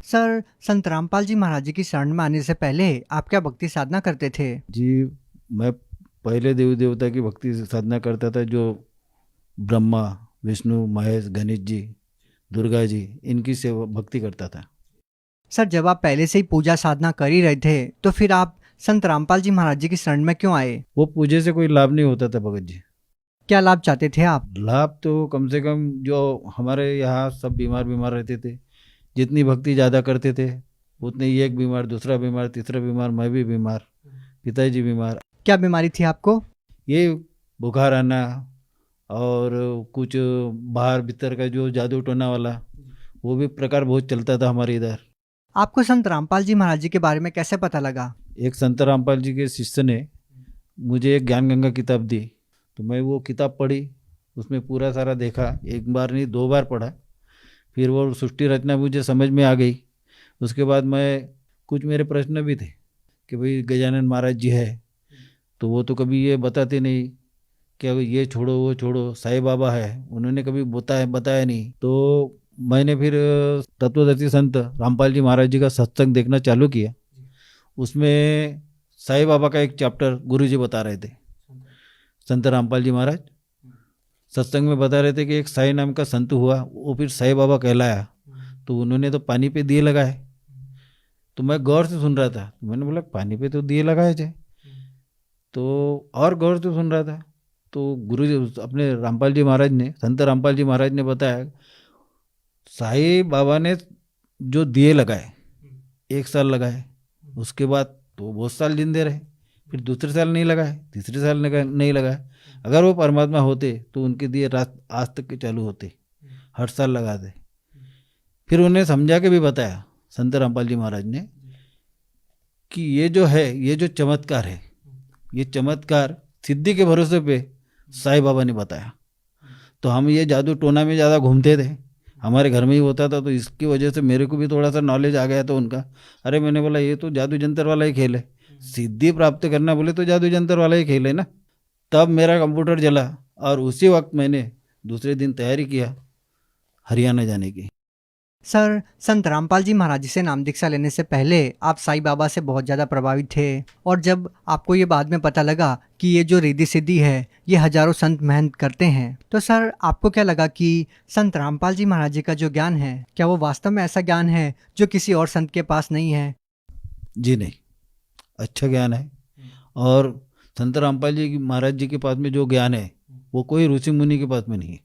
सर संत रामपाल जी महाराज जी की शरण में आने से पहले आप क्या भक्ति साधना करते थे? जी मैं पहले देवी देवता की भक्ति साधना करता था, जो ब्रह्मा विष्णु महेश गणेश जी दुर्गा जी इनकी सेवा भक्ति करता था। सर जब आप पहले से ही पूजा साधना कर ही रहे थे तो फिर आप संत रामपाल जी महाराज जी की शरण में क्यों आए? वो पूजे से कोई लाभ नहीं होता था भगत जी। क्या लाभ चाहते थे आप? लाभ तो कम से कम जो हमारे यहाँ सब बीमार रहते थे, जितनी भक्ति ज़्यादा करते थे उतने ही एक बीमार, दूसरा बीमार, तीसरा बीमार, मैं भी बीमार, पिताजी बीमार। क्या बीमारी थी आपको? ये बुखार आना और कुछ बाहर भीतर का जो जादू टोना वाला वो भी प्रकार बहुत चलता था हमारे इधर। आपको संत रामपाल जी महाराज जी के बारे में कैसे पता लगा? एक संत रामपाल जी के शिष्य ने मुझे एक ज्ञान गंगा किताब दी, तो मैं वो किताब पढ़ी, उसमें पूरा सारा देखा, एक बार नहीं 2 बार पढ़ा। फिर वो सृष्टि रचना मुझे समझ में आ गई। उसके बाद मैं कुछ मेरे प्रश्न भी थे कि भाई गजानन महाराज जी है तो वो तो कभी ये बताते नहीं कि ये छोड़ो वो छोड़ो, साईं बाबा है उन्होंने कभी बताया नहीं। तो मैंने फिर तत्वदर्शी संत रामपाल जी महाराज जी का सत्संग देखना चालू किया। उसमें साईं बाबा का एक चैप्टर गुरु जी बता रहे थे, संत रामपाल जी महाराज सत्संग में बता रहे थे कि एक साईं नाम का संत हुआ, वो फिर साईं बाबा कहलाया, तो उन्होंने तो पानी पे दिए लगाए। तो मैं गौर से सुन रहा था, तो मैंने बोला पानी पे तो दिए लगाए थे, तो और गौर से सुन रहा था। तो गुरु जी अपने रामपाल जी महाराज ने, संत रामपाल जी महाराज ने बताया साईं बाबा ने जो दिए लगाए 1 साल लगाए, उसके बाद तो बहुत साल जिंदे रहे, फिर दूसरे साल नहीं लगाए, तीसरे साल नहीं लगाए। अगर वो परमात्मा होते तो उनके दिए रात आज तक के चालू होते, हर साल लगाते। फिर उन्हें समझा के भी बताया संत रामपाल जी महाराज ने कि ये जो है, ये जो चमत्कार है, ये चमत्कार सिद्धि के भरोसे पे साईं बाबा ने बताया। तो हम ये जादू टोना में ज़्यादा घूमते थे, हमारे घर में ही होता था, तो इसकी वजह से मेरे को भी थोड़ा सा नॉलेज आ गया था उनका। अरे मैंने बोला ये तो जादू जंतर वाला ही खेल है, सिद्धि प्राप्त करना बोले तो जादू जंतर वाला ही खेल है ना। तब मेरा कंप्यूटर जला और उसी वक्त मैंने दूसरे दिन तैयारी किया हरियाणा जाने की। सर, संत रामपाल जी महाराज जी से नाम दीक्षा लेने से पहले आप साईं बाबा से बहुत ज़्यादा प्रभावित थे, और जब आपको ये बाद में पता लगा कि ये जो रिद्धि सिद्धि है ये हजारों संत मेहनत करते हैं, तो सर आपको क्या लगा कि संत रामपाल जी महाराज जी का जो ज्ञान है, क्या वो वास्तव में ऐसा ज्ञान है जो किसी और संत के पास नहीं है? जी नहीं, अच्छा ज्ञान है। और संत रामपाल जी महाराज जी के पास में जो ज्ञान है वो कोई ऋषि मुनि के पास में नहीं है,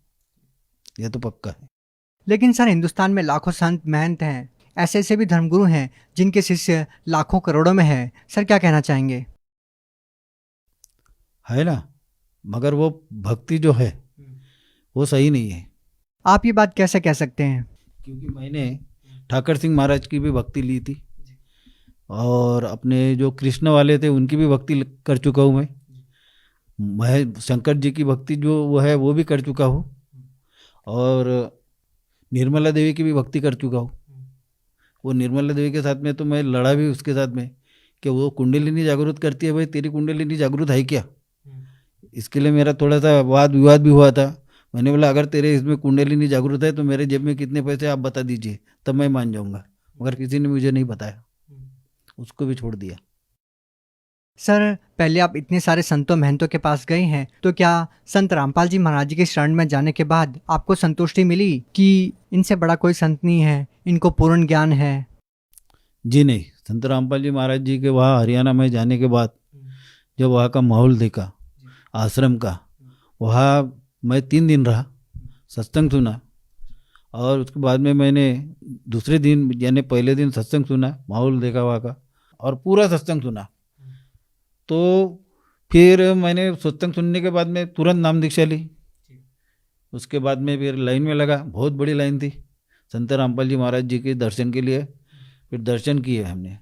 यह तो पक्का है। लेकिन सर हिंदुस्तान में लाखों संत महंत हैं, ऐसे ऐसे भी धर्मगुरु हैं जिनके शिष्य लाखों करोड़ों में हैं। सर क्या कहना चाहेंगे? है ना, मगर वो भक्ति जो है वो सही नहीं है। आप ये बात कैसे कह सकते हैं? क्योंकि मैंने ठाकर सिंह महाराज की भी भक्ति ली थी, और अपने जो कृष्ण वाले थे उनकी भी भक्ति कर चुका हूँ मैं शंकर जी की भक्ति जो वो है वो भी कर चुका हूँ, और निर्मला देवी की भी भक्ति कर चुका हूँ। वो निर्मला देवी के साथ में तो मैं लड़ा भी उसके साथ में कि वो कुंडलिनी जागृत करती है, भाई तेरी कुंडलिनी जागृत है क्या? इसके लिए मेरा थोड़ा सा वाद विवाद भी हुआ था। मैंने बोला अगर तेरे इसमें कुंडलिनी जागृत है तो मेरे जेब में कितने पैसे आप बता दीजिए, तब मैं मान जाऊंगा। मगर किसी ने मुझे नहीं बताया, उसको भी छोड़ दिया। सर पहले आप इतने सारे संतों महंतों के पास गए हैं, तो क्या संत रामपाल जी महाराज जी के शरण में जाने के बाद आपको संतुष्टि मिली कि इनसे बड़ा कोई संत नहीं है, इनको पूर्ण ज्ञान है? जी नहीं, संत रामपाल जी महाराज जी के वहाँ हरियाणा में जाने के बाद जब वहाँ का माहौल देखा आश्रम का, वहाँ मैं 3 दिन रहा, सत्संग सुना, और उसके बाद में मैंने दूसरे दिन यानी पहले दिन सत्संग सुना, माहौल देखा वहाँ का, और पूरा सत्संग सुना। तो फिर मैंने सत्संग सुनने के बाद में तुरंत नाम दीक्षा ली। उसके बाद में फिर लाइन में लगा, बहुत बड़ी लाइन थी संत रामपाल जी महाराज जी के दर्शन के लिए। फिर दर्शन किए हमने,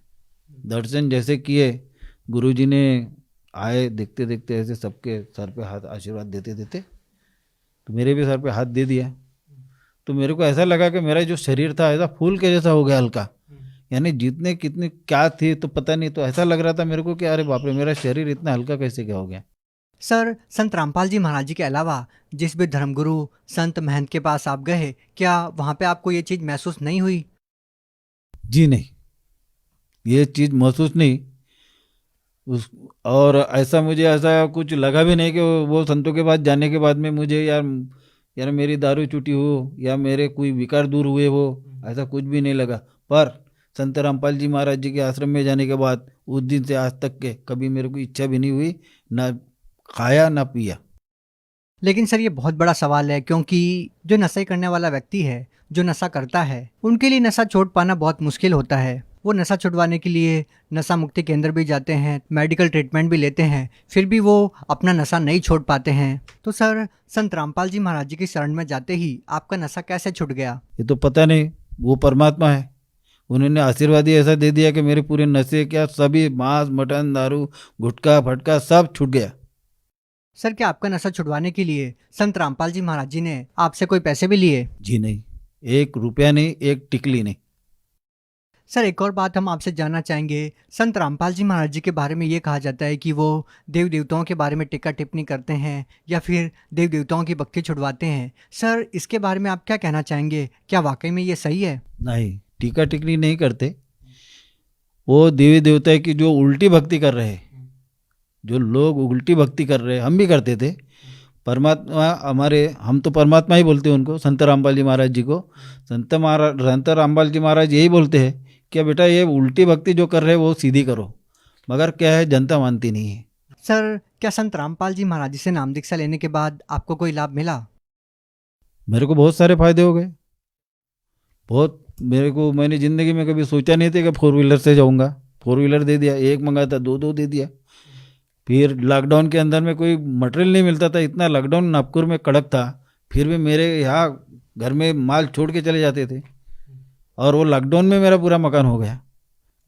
दर्शन जैसे किए, गुरुजी ने आए, देखते देखते ऐसे सबके सर पे हाथ आशीर्वाद देते देते तो मेरे भी सर पे हाथ दे दिया। तो मेरे को ऐसा लगा कि मेरा जो शरीर था ऐसा फूल के जैसा हो गया, हल्का, यानी जितने कितने क्या थी तो पता नहीं, तो ऐसा लग रहा था मेरे को कि अरे बाप रे, मेरा शरीर इतना हल्का कैसे क्या हो गया। सर संत रामपाल जी महाराज जी के अलावा जिस भी धर्मगुरु संत महंत के पास आप गए, क्या वहाँ पे आपको ये चीज़ महसूस नहीं हुई? जी नहीं, ये चीज़ महसूस नहीं। और ऐसा मुझे ऐसा कुछ लगा भी नहीं कि वो संतों के पास जाने के बाद में मुझे यार मेरी दारू छूटी हो या मेरे कोई विकार दूर हुए हो, ऐसा कुछ भी नहीं लगा। पर संत रामपाल जी महाराज जी के आश्रम में जाने के बाद उस दिन से आज तक के कभी मेरे को इच्छा भी नहीं हुई, ना खाया ना पिया। लेकिन सर ये बहुत बड़ा सवाल है, क्योंकि जो नशा करने वाला व्यक्ति है, जो नशा करता है, उनके लिए नशा छोड़ पाना बहुत मुश्किल होता है। वो नशा छुड़वाने के लिए नशा मुक्ति केंद्र भी जाते हैं, मेडिकल ट्रीटमेंट भी लेते हैं, फिर भी वो अपना नशा नहीं छोड़ पाते हैं। तो सर संत रामपाल जी महाराज जी की शरण में जाते ही आपका नशा कैसे छूट गया? ये तो पता नहीं, वो परमात्मा है, उन्होंने आशीर्वाद ही ऐसा दे दिया कि मेरे पूरे नशे क्या सभी मांस मटन दारू गुटखा फटका सब छूट गया। सर क्या आपका नशा छुड़वाने के लिए संत रामपाल जी महाराज जी ने आपसे कोई पैसे भी लिए? जी नहीं, 1 रुपया नहीं, 1 टिकली नहीं। सर एक और बात हम आपसे जानना चाहेंगे, संत रामपाल जी महाराज जी के बारे में ये कहा जाता है कि वो देव देवताओं के बारे में टीका टिप्पणी करते हैं या फिर देव देवताओं की भक्ति छुड़वाते हैं। सर इसके बारे में आप क्या कहना चाहेंगे, क्या वाकई में ये सही है? नहीं, टीका टिकली नहीं करते। वो देवी देवता की जो उल्टी भक्ति कर रहे हैं, जो लोग उल्टी भक्ति कर रहे हैं, हम भी करते थे। परमात्मा हमारे, हम तो परमात्मा ही बोलते हैं उनको, संत रामपाल जी महाराज जी को। संत रामपाल जी महाराज यही बोलते हैं कि बेटा ये उल्टी भक्ति जो कर रहे हैं वो सीधी करो, मगर क्या है जनता मानती नहीं है। सर क्या संत रामपाल जी महाराज जी से नाम दीक्षा लेने के बाद आपको कोई लाभ मिला? मेरे को बहुत सारे फायदे हो गए, बहुत। मैंने ज़िंदगी में कभी सोचा नहीं था कि 4 व्हीलर से जाऊंगा, 4 व्हीलर दे दिया। एक मंगा था, 2 दे दिया। फिर लॉकडाउन के अंदर में कोई मटेरियल नहीं मिलता था, इतना लॉकडाउन नागपुर में कड़क था, फिर भी मेरे यहाँ घर में माल छोड़ के चले जाते थे। और वो लॉकडाउन में मेरा पूरा मकान हो गया,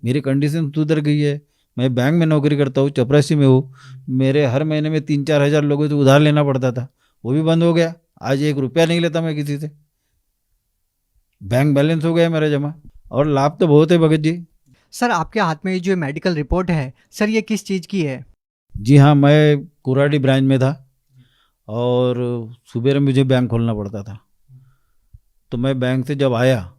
मेरी कंडीशन सुधर गई है। मैं बैंक में नौकरी करता हूँ, चपरासी में हूँ। मेरे हर महीने में 3-4 हज़ार लोगों से उधार लेना पड़ता था, वो भी बंद हो गया। आज 1 रुपया नहीं लेता मैं किसी से, बैंक बैलेंस हो गया मेरा जमा। और लाभ तो बहुत है भगत जी। सर आपके हाथ में ये जो मेडिकल रिपोर्ट है, सर ये किस चीज़ की है? जी हाँ, मैं कुराडी ब्रांच में था और सुबह मुझे बैंक खोलना पड़ता था। तो मैं बैंक से जब आया,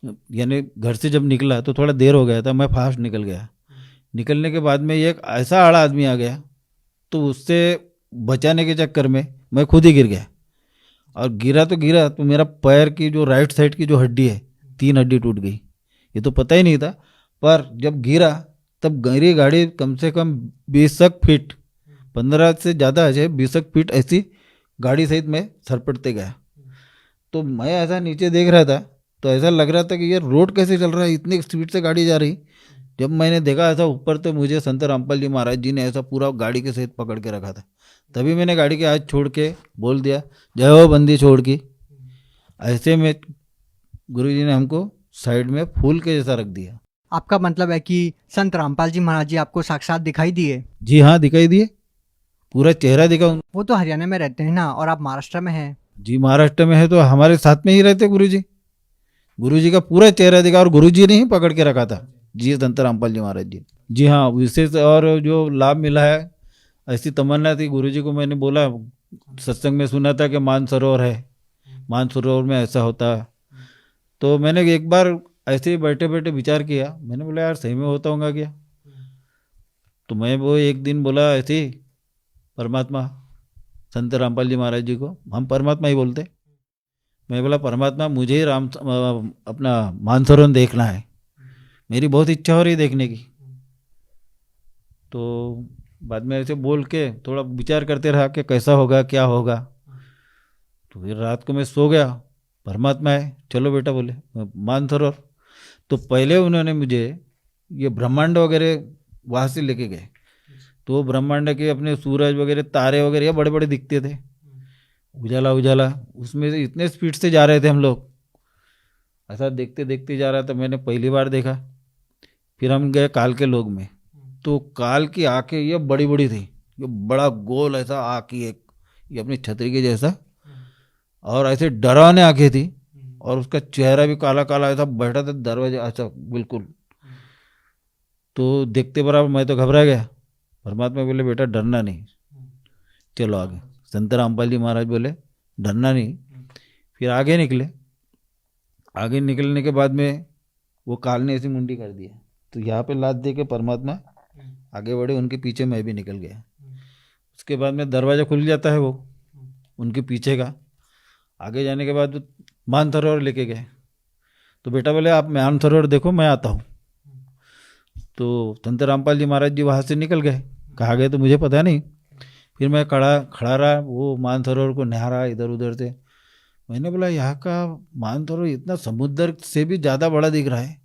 यानी घर से जब निकला तो थोड़ा देर हो गया था, मैं फास्ट निकल गया। निकलने के बाद में एक ऐसा आड़ा आदमी आ गया, तो उससे बचाने के चक्कर में मैं खुद ही गिर गया। और गिरा तो मेरा पैर की जो राइट साइड की जो हड्डी है, 3 हड्डी टूट गई। ये तो पता ही नहीं था, पर जब गिरा तब मेरी गाड़ी कम से कम 20 फीट, 15 से ज़्यादा है, 20 फीट ऐसी गाड़ी सहित मैं सरपटते गया। तो मैं ऐसा नीचे देख रहा था तो ऐसा लग रहा था कि ये रोड कैसे चल रहा है, इतनी स्पीड से गाड़ी जा रही। जब मैंने देखा ऐसा ऊपर, तो मुझे संत रामपाल जी महाराज जी ने ऐसा पूरा गाड़ी के सहित पकड़ के रखा था। तभी मैंने गाड़ी के हाथ छोड़ के बोल दिया, जय हो बंदी छोड़ की। ऐसे में गुरुजी ने हमको साइड में फूल के जैसा रख दिया। आपका मतलब है कि संत रामपाल जी महाराज जी आपको साक्षात दिखाई दिए? जी हाँ, दिखाई दिए, पूरा चेहरा दिखा। वो तो हरियाणा में रहते हैं ना, और आप महाराष्ट्र में हैं। जी महाराष्ट्र में है, तो हमारे साथ में ही रहते गुरुजी। गुरुजी का पूरा चेहरा दिखा, और गुरुजी ने ही पकड़ के रखा था जी, संत रामपाल जी महाराज जी। जी हाँ, विशेष और जो लाभ मिला है, ऐसी तमन्ना थी गुरुजी को। मैंने बोला, सत्संग में सुना था कि मानसरोवर है, मानसरोवर में ऐसा होता है। तो मैंने एक बार ऐसे ही बैठे बैठे विचार किया, मैंने बोला यार सही में होता होगा क्या। तो मैं वो एक दिन बोला ऐसे ही, परमात्मा संत रामपाल जी महाराज जी को हम परमात्मा ही बोलते, मैं बोला परमात्मा मुझे ही अपना मानसरोवर देखना है, मेरी बहुत इच्छा हो रही देखने की। तो बाद में ऐसे बोल के थोड़ा विचार करते रहा कि कैसा होगा क्या होगा। तो फिर रात को मैं सो गया, परमात्मा है चलो बेटा बोले मानसरोवर। तो पहले उन्होंने मुझे ये ब्रह्मांड वगैरह वहाँ से लेके गए। तो ब्रह्मांड के अपने सूरज वगैरह तारे वगैरह ये बड़े बड़े दिखते थे, उजाला उजाला, उसमें से इतने स्पीड से जा रहे थे हम लोग। ऐसा देखते देखते जा रहा था, मैंने पहली बार देखा। फिर हम गए काल के लोग में, तो काल की आंखें ये बड़ी बड़ी थी, ये बड़ा गोल ऐसा आँख ही एक, ये अपनी छतरी के जैसा, और ऐसे डरावने आंखें थी। और उसका चेहरा भी काला काला ऐसा बैठा था दरवाजे ऐसा बिल्कुल। तो देखते बराबर मैं तो घबरा गया। परमात्मा बोले बेटा डरना नहीं, चलो आगे। संत रामपाल जी महाराज बोले डरना नहीं। फिर आगे निकले। आगे निकलने के बाद में वो काल ने ऐसी मुंडी कर दिया, तो यहाँ पे लात दे के परमात्मा आगे बढ़े, उनके पीछे मैं भी निकल गया। उसके बाद में दरवाज़ा खुल जाता है वो उनके पीछे का। आगे जाने के बाद मानसरोवर लेके गए, तो बेटा बोले आप मानसरोवर देखो मैं आता हूँ। तो संत रामपाल जी महाराज जी वहाँ से निकल गए, कहाँ गए तो मुझे पता नहीं। फिर मैं खड़ा रहा, वो मानसरोवर को निहारा इधर उधर से। मैंने बोला यहाँ का मानसरोवर इतना समुद्र से भी ज़्यादा बड़ा दिख रहा है।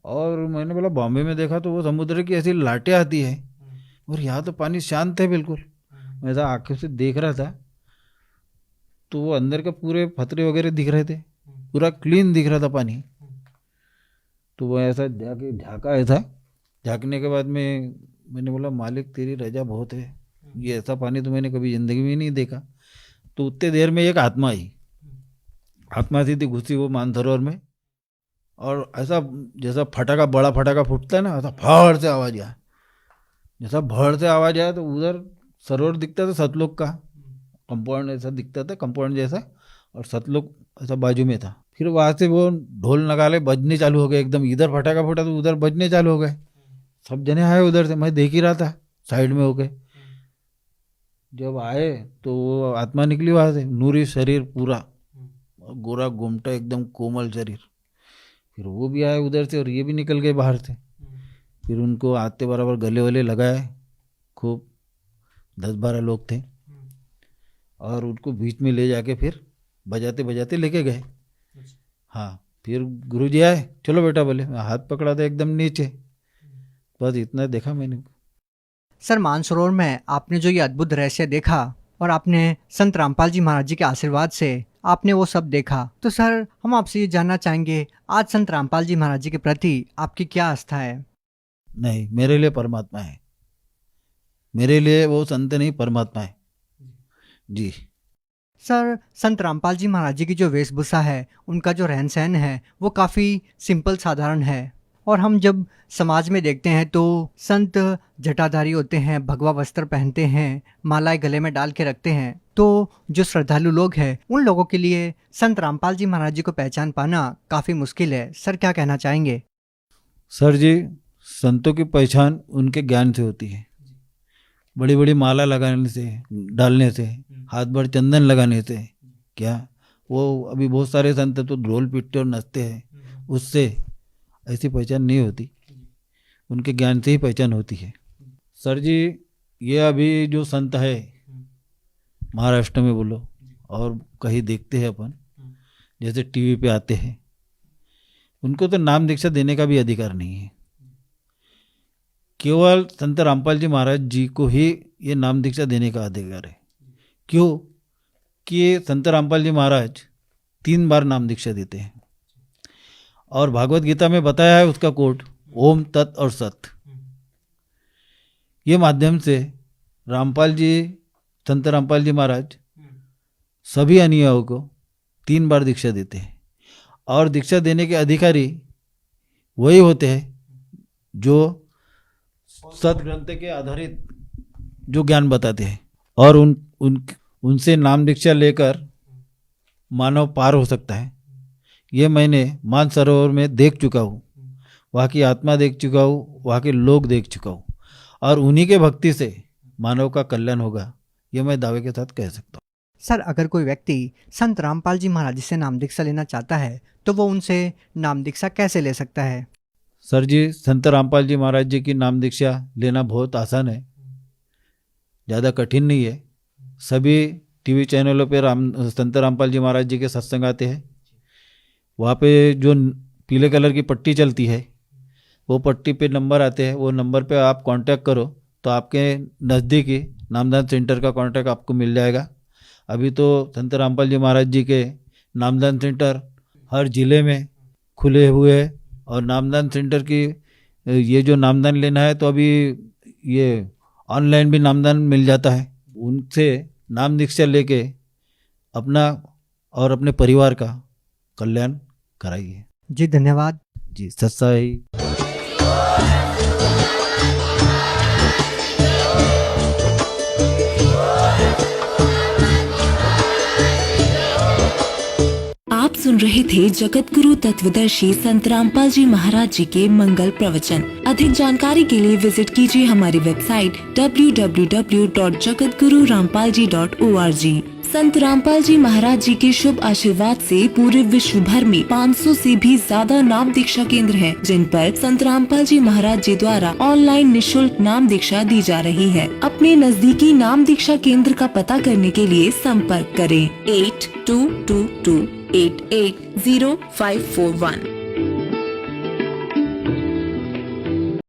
और मैंने बोला बॉम्बे में देखा तो वो समुद्र की ऐसी लाटें आती है, और यहाँ तो पानी शांत है बिल्कुल। मैं ऐसा आँखों से देख रहा था, तो वो अंदर के पूरे फतरे वगैरह दिख रहे थे, पूरा क्लीन दिख रहा था पानी। तो वो ऐसा जाके झाँका ऐसा, झाँकने के बाद में मैंने बोला मालिक तेरी रजा बहुत है, ये ऐसा पानी तो मैंने कभी ज़िंदगी में नहीं देखा। तो उतने देर में एक आत्मा आई, आत्मा सीधी घुसी वो मानसरोवर में, और ऐसा जैसा फटाका, बड़ा फटाका फूटता है ना, ऐसा फड़ से आवाज़ आया। जैसा भड़ से आवाज़ आया तो उधर सरोवर दिखता था सतलोक का, कंपाउंड ऐसा दिखता था, कंपाउंड जैसा, और सतलोक ऐसा बाजू में था। फिर वहाँ से वो ढोल नगाड़े बजने चालू हो गए एकदम। इधर फटाका फूटा तो उधर बजने चालू हो गए। सब जने आए उधर से, मैं देख ही रहा था साइड में होके। जब आए तो वो आत्मा निकली वहाँ से, नूरी शरीर पूरा, गोरा गोमटा एकदम कोमल शरीर। फिर वो भी आए उधर से और ये भी निकल गए बाहर से। फिर उनको आते बराबर गले वले लगाए, खूब 10-12 लोग थे, और उनको बीच में ले जाके फिर बजाते बजाते लेके गए। हाँ, फिर गुरुजी आए, चलो बेटा बोले, मैं हाथ पकड़ा था एकदम नीचे, बस इतना देखा मैंने। सर, मानसरोवर में आपने जो ये अद्भुत रहस्य देखा और आपने संत रामपाल जी महाराज जी के आशीर्वाद से आपने वो सब देखा, तो सर हम आपसे ये जानना चाहेंगे, आज संत रामपाल जी महाराज जी के प्रति आपकी क्या आस्था है? नहीं, मेरे लिए परमात्मा है, मेरे लिए वो संत नहीं परमात्मा है जी। सर, संत रामपाल जी महाराज जी की जो वेशभूषा है, उनका जो रहन सहन है, वो काफ़ी सिंपल साधारण है। और हम जब समाज में देखते हैं तो संत जटाधारी होते हैं, भगवा वस्त्र पहनते हैं, मालाएं गले में डाल के रखते हैं। तो जो श्रद्धालु लोग हैं, उन लोगों के लिए संत रामपाल जी महाराज जी को पहचान पाना काफ़ी मुश्किल है। सर, क्या कहना चाहेंगे? सर जी, संतों की पहचान उनके ज्ञान से होती है। बड़ी बड़ी माला लगाने से, डालने से, हाथ भर चंदन लगाने से क्या, वो अभी बहुत सारे संत तो ढोल पीटते और नचते हैं, उससे ऐसी पहचान नहीं होती। उनके ज्ञान से ही पहचान होती है। सर जी, ये अभी जो संत है महाराष्ट्र में बोलो और कहीं देखते हैं अपन, जैसे टीवी पे आते हैं, उनको तो नाम दीक्षा देने का भी अधिकार नहीं है। केवल संत रामपाल जी महाराज जी को ही ये नाम दीक्षा देने का अधिकार है। क्यों? कि संत रामपाल जी महाराज 3 बार नाम दीक्षा देते हैं, और भागवत गीता में बताया है उसका कोट, ओम तत् और सत। ये माध्यम से रामपाल जी, संत रामपाल जी महाराज सभी अनुयायियों को 3 बार दीक्षा देते हैं, और दीक्षा देने के अधिकारी वही होते हैं जो सदग्रंथ के आधारित जो ज्ञान बताते हैं, और उनसे नाम दीक्षा लेकर मानव पार हो सकता है। ये मैंने मानसरोवर में देख चुका हूँ, वहाँ की आत्मा देख चुका हूँ, वहाँ के लोग देख चुका हूँ, और उन्हीं के भक्ति से मानव का कल्याण होगा, ये मैं दावे के साथ कह सकता हूँ। सर, अगर कोई व्यक्ति संत रामपाल जी महाराज जी से नाम दीक्षा लेना चाहता है तो वो उनसे नाम दीक्षा कैसे ले सकता है? सर जी, संत रामपाल जी महाराज जी की नाम दीक्षा लेना बहुत आसान है, ज़्यादा कठिन नहीं है। सभी टीवी चैनलों पे संत रामपाल जी महाराज जी के सत्संग आते हैं। वहाँ पे जो पीले कलर की पट्टी चलती है, वो पट्टी पे नंबर आते हैं, वो नंबर पे आप कांटेक्ट करो तो आपके नज़दीकी नामदान सेंटर का कांटेक्ट आपको मिल जाएगा। अभी तो संत रामपाल जी महाराज जी के नामदान सेंटर हर ज़िले में खुले हुए हैं, और नामदान सेंटर की ये जो नामदान लेना है तो अभी ये ऑनलाइन भी नामदान मिल जाता है। उनसे नाम दीक्षा लेके अपना और अपने परिवार का कल्याण कराइए। जी, धन्यवाद जी। सत्साई। आप सुन रहे थे जगत गुरु तत्वदर्शी संत रामपाल जी महाराज जी के मंगल प्रवचन। अधिक जानकारी के लिए विजिट कीजिए हमारी वेबसाइट www.jagatgururampalji.org। संत रामपाल जी महाराज जी के शुभ आशीर्वाद से पूरे विश्व भर में 500 से भी ज्यादा नाम दीक्षा केंद्र हैं, जिन पर संत रामपाल जी महाराज जी द्वारा ऑनलाइन निशुल्क नाम दीक्षा दी जा रही है। अपने नजदीकी नाम दीक्षा केंद्र का पता करने के लिए संपर्क करें 8222880541।